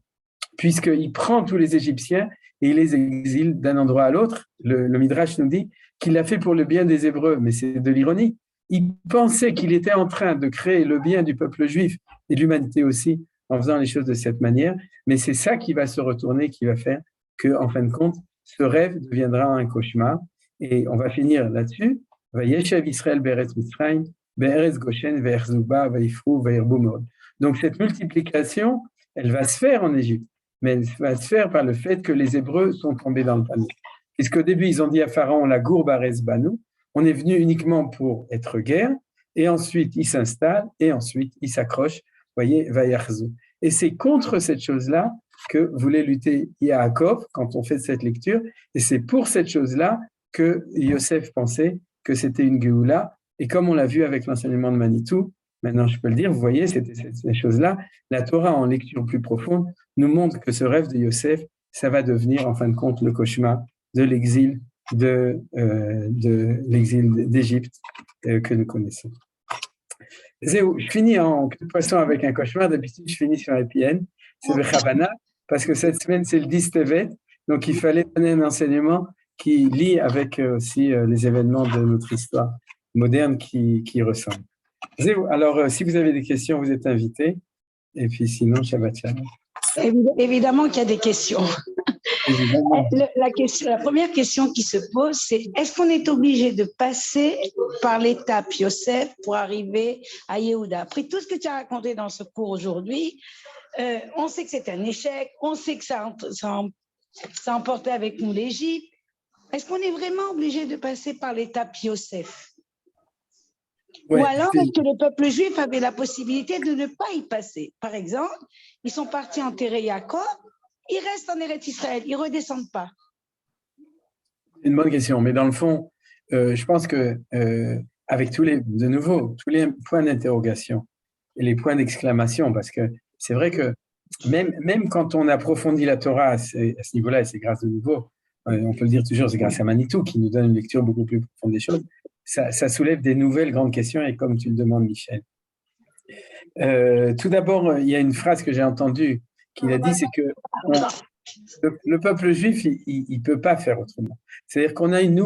puisqu'il prend tous les Égyptiens et il les exile d'un endroit à l'autre. Le Midrash nous dit qu'il l'a fait pour le bien des Hébreux, mais c'est de l'ironie. Il pensait qu'il était en train de créer le bien du peuple juif et de l'humanité aussi, en faisant les choses de cette manière, mais c'est ça qui va se retourner, qui va faire que, en fin de compte, ce rêve deviendra un cauchemar. Et on va finir là-dessus. Vayeshev Israël be'eretz Mitzrayim, be'eretz Goshen, ve'erzouba, ve'ifru, ve'irbu meod. Donc cette multiplication, elle va se faire en Égypte, mais elle va se faire par le fait que les Hébreux sont tombés dans le panneau. Puisqu'au début, ils ont dit à Pharaon, la gourbe arès banou, on est venu uniquement pour être guerre, et ensuite ils s'installent, et ensuite ils s'accrochent, voyez, vayarzou. Et c'est contre cette chose-là que voulait lutter Yaakov quand on fait cette lecture, et c'est pour cette chose-là que Yosef pensait que c'était une Géoula, et comme on l'a vu avec l'enseignement de Manitou, maintenant je peux le dire, vous voyez, c'était ces choses-là, la Torah en lecture plus profonde nous montre que ce rêve de Yosef, ça va devenir en fin de compte le cauchemar de l'exil l'exil d'Égypte que nous connaissons. Je finis en toute façon avec un cauchemar. D'habitude, je finis sur un PN. C'est le Chavana, parce que cette semaine, c'est le 10 Tevet. Donc, il fallait donner un enseignement qui lie avec aussi les événements de notre histoire moderne qui ressemblent. Alors, si vous avez des questions, vous êtes invités. Et puis sinon, Shabbat Shalom. Évidemment qu'il y a des questions. La première question qui se pose, c'est est-ce qu'on est obligé de passer par l'étape Yosef pour arriver à Yehuda? Après tout ce que tu as raconté dans ce cours aujourd'hui, on sait que c'est un échec, on sait que ça a emporté avec nous l'Égypte. Est-ce qu'on est vraiment obligé de passer par l'étape Yosef? Ouais, ou alors, est-ce que le peuple juif avait la possibilité de ne pas y passer? Par exemple, ils sont partis enterrer Jacob, ils restent en Eretz Israël, ils ne redescendent pas. Une bonne question, mais dans le fond, je pense que avec tous les points d'interrogation et les points d'exclamation, parce que c'est vrai que même quand on approfondit la Torah à ce niveau-là, et c'est grâce de nouveau, on peut le dire toujours, c'est grâce à Manitou qui nous donne une lecture beaucoup plus profonde des choses, ça soulève des nouvelles grandes questions, et comme tu le demandes, Michel. Tout d'abord, il y a une phrase que j'ai entendue qu'il a dit, c'est que le peuple juif, il ne peut pas faire autrement. C'est-à-dire qu'on a une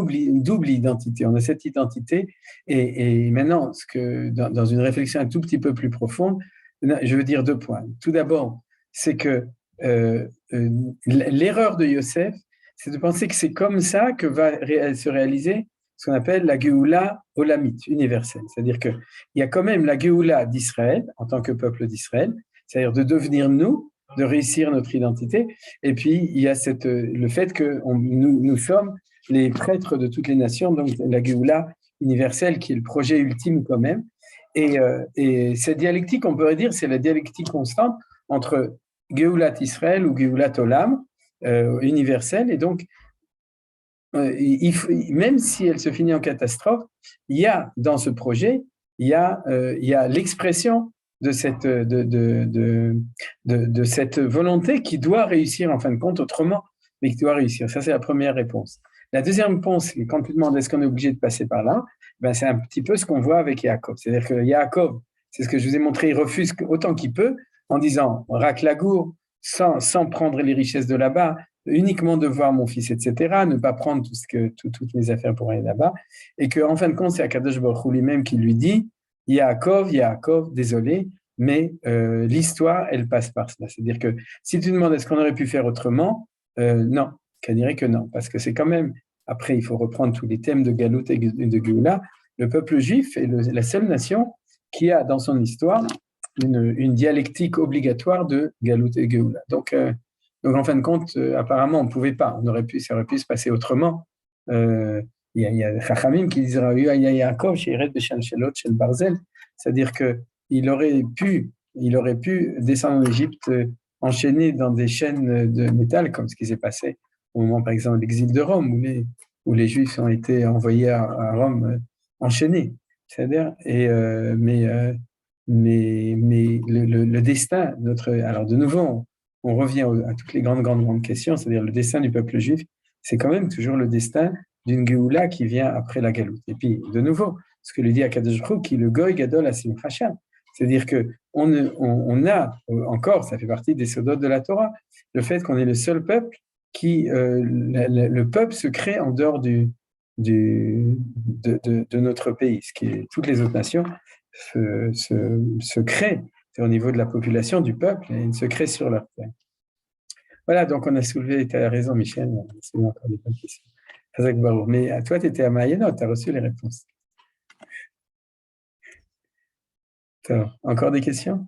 double identité. On a cette identité, et maintenant, dans une réflexion un tout petit peu plus profonde, je veux dire 2 points. Tout d'abord, c'est que l'erreur de Yosef, c'est de penser que c'est comme ça que va se réaliser ce qu'on appelle la Géoula olamite, universelle. C'est-à-dire qu'il y a quand même la Géoula d'Israël, en tant que peuple d'Israël, c'est-à-dire de devenir nous, de réussir notre identité. Et puis, il y a le fait que nous sommes les prêtres de toutes les nations, donc la Géoula universelle qui est le projet ultime quand même. Et cette dialectique, on pourrait dire, c'est la dialectique constante entre Géoulat Israël ou Géoulat Olam, universelle. Et donc, même si elle se finit en catastrophe, il y a dans ce projet, il y a l'expression de cette volonté qui doit réussir en fin de compte autrement, mais qui doit réussir. Ça, c'est la première réponse. La deuxième réponse, quand tu demandes est-ce qu'on est obligé de passer par là, ben, c'est un petit peu ce qu'on voit avec Yaakov. C'est-à-dire que Yaakov, c'est ce que je vous ai montré, il refuse autant qu'il peut en disant racle la gourde, sans prendre les richesses de là-bas, uniquement de voir mon fils, etc., ne pas prendre toutes mes affaires pour aller là-bas, et qu'en fin de compte, c'est Akadosh Baruch Hu lui-même qui lui dit Yaakov, désolé, mais l'histoire, elle passe par cela. C'est-à-dire que si tu demandes est-ce qu'on aurait pu faire autrement, non, qu'elle dirait que non, parce que c'est quand même, après, il faut reprendre tous les thèmes de Galout et de Géoula, le peuple juif est la seule nation qui a dans son histoire une dialectique obligatoire de Galout et Géoula. Donc, en fin de compte, apparemment, on ne pouvait pas. Ça aurait pu se passer autrement. Il y a Chachamim qui disent Yaakov, Shered Beshan Shelot Shel Barzel, c'est-à-dire qu'il aurait pu descendre en Égypte enchaîné dans des chaînes de métal, comme ce qui s'est passé au moment, par exemple, de l'exil de Rome, où les Juifs ont été envoyés à Rome enchaînés. C'est-à-dire, mais le destin, alors de nouveau, on revient à toutes les grandes questions, c'est-à-dire le destin du peuple juif, c'est quand même toujours le destin d'une Géoula qui vient après la Galoute. Et puis, de nouveau, ce que lui dit Akadosh Baruch Hu, qui le Goy Gadol Asim Chasham, c'est-à-dire qu'on a encore, ça fait partie des sodotes de la Torah, le fait qu'on est le seul peuple qui, le peuple se crée en dehors de notre pays, ce qui est toutes les autres nations se créent au niveau de la population, du peuple, et ils se créent sur leur terre. Voilà, donc on a soulevé, tu as raison Michel, c'est encore des bonnes questions. Mais toi, tu étais à Mayeno, tu as reçu les réponses. Encore des questions?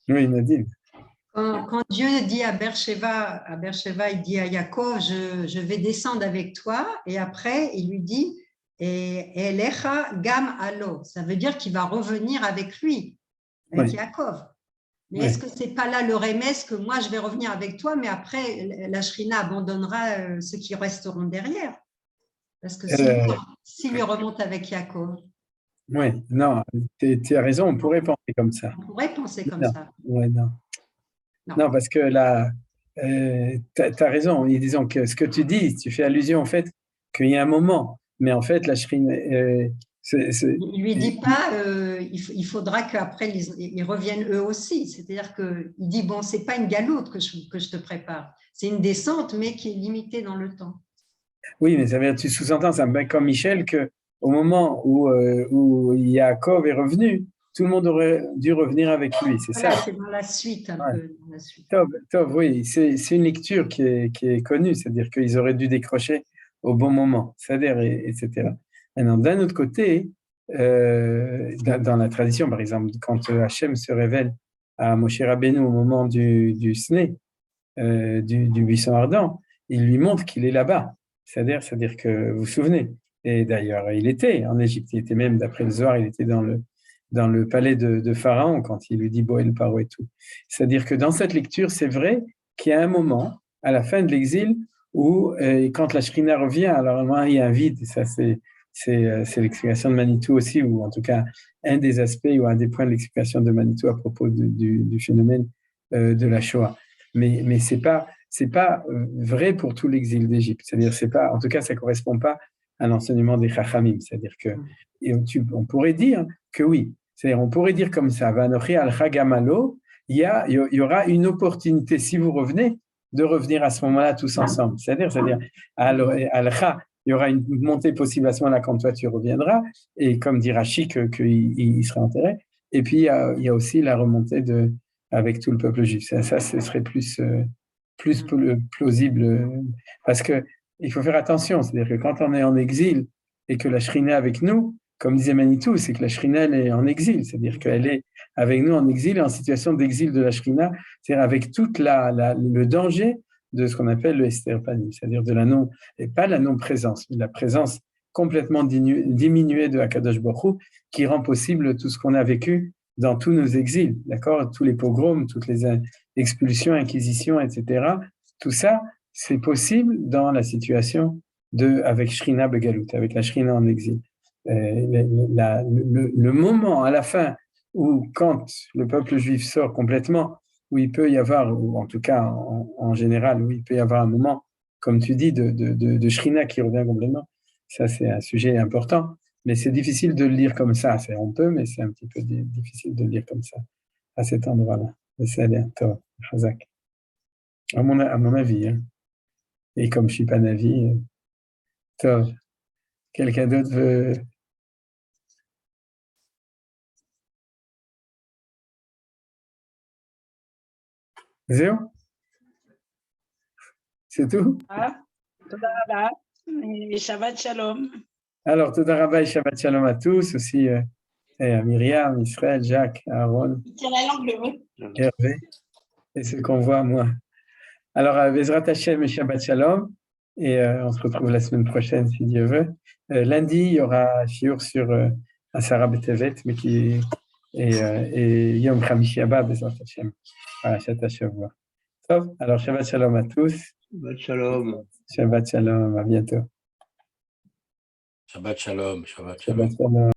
Oui, Nadine. Quand Dieu dit à Beersheba, il dit à Yaakov, je vais descendre avec toi, et après, il lui dit, et Elecha Gam Alo, ça veut dire qu'il va revenir avec lui, avec Yaakov. Mais est-ce que c'est pas là le remès que moi je vais revenir avec toi, mais après la Shrina abandonnera ceux qui resteront derrière? Parce que s'il lui remonte avec Yaakov. Oui, non, tu as raison, on pourrait penser comme ça. On pourrait penser comme ça. Ouais, non, parce que là, tu as raison, disons que ce que tu dis, tu fais allusion au fait qu'il y a un moment, mais en fait, la Shrina. Il ne lui dit pas il faudra qu'après ils reviennent eux aussi. C'est-à-dire qu'il dit bon, ce n'est pas une galoute que je te prépare, c'est une descente, mais qui est limitée dans le temps. Oui, mais ça veut dire, tu sous-entends, ça me fait comme Michel, qu'au moment où Yaakov est revenu, tout le monde aurait dû revenir avec lui, c'est voilà, ça? C'est dans la suite, un peu. Dans la suite. Tov, oui, c'est une lecture qui est connue, c'est-à-dire qu'ils auraient dû décrocher au bon moment, c'est-à-dire, etc. Maintenant, d'un autre côté, dans la tradition, par exemple, quand Hachem se révèle à Moshe Rabbeinu au moment du Sné, du buisson ardent, il lui montre qu'il est là-bas. C'est-à-dire que vous vous souvenez. Et d'ailleurs, il était en Égypte. Il était même, d'après le Zohar, il était dans le palais de Pharaon quand il lui dit Boel Paro et tout. C'est-à-dire que dans cette lecture, c'est vrai qu'il y a un moment, à la fin de l'exil, où quand la Shrina revient, alors là, il y a un vide. Et ça, c'est l'explication de Manitou aussi, ou en tout cas, un des aspects ou un des points de l'explication de Manitou à propos du phénomène de la Shoah. Mais c'est pas vrai pour tout l'exil d'Égypte. C'est-à-dire, en tout cas, ça correspond pas à l'enseignement des Chachamim. C'est-à-dire que, on pourrait dire que oui. C'est-à-dire, on pourrait dire comme ça, Vanochi al-Chagamalo, il y aura une opportunité, si vous revenez, de revenir à ce moment-là tous ensemble. C'est-à-dire, al-Cha, il y aura une montée possible à ce moment-là quand toi tu reviendras, et comme dit Rashi, qu'il sera enterré. Et puis, il y a aussi la remontée avec tout le peuple juif. Ça ce serait plus plausible, parce que il faut faire attention, c'est-à-dire que quand on est en exil et que la Shrina est avec nous, comme disait Manitou, c'est que la Shrina elle est en exil, c'est-à-dire qu'elle est avec nous en exil, en situation d'exil de la Shrina, c'est-à-dire avec toute le danger de ce qu'on appelle le Esterpanim, c'est-à-dire de la non, et pas la non-présence, mais la présence complètement diminuée de Akadosh Baruch Hu, qui rend possible tout ce qu'on a vécu dans tous nos exils, d'accord, tous les pogroms, toutes les expulsions, inquisitions, etc. Tout ça, c'est possible dans la situation avec Shrina Begalout, avec la Shrina en exil. Le moment à la fin où, quand le peuple juif sort complètement, où il peut y avoir, ou en tout cas en général, où il peut y avoir un moment, comme tu dis, de Shrina qui revient complètement, ça c'est un sujet important, mais c'est difficile de le lire comme ça. On peut, mais c'est un petit peu difficile de le lire comme ça, à cet endroit-là. C'est toi, Chazak. À mon avis. Hein. Et comme je ne suis pas d'avis, toi, quelqu'un d'autre veut. Zéro? C'est tout? Toda Rabba. Shabbat Shalom. Alors, Toda Rabba et Shabbat Shalom à tous, aussi à Myriam, Israël, Jacques, Aaron, Hervé, et ce qu'on voit moi. Alors, Bezrat Hashem et Shabbat Shalom, et on se retrouve la semaine prochaine, si Dieu veut. Lundi, il y aura un shiur sur Asara B'Tevet, mais et Yom Chamishi Abba, Bezrat Hashem. Voilà, Shabbat Shalom. Alors, Shabbat Shalom à tous. Shabbat Shalom. Shabbat Shalom, à bientôt. Shabbat Shalom. Shabbat Shalom. Shabbat Shalom.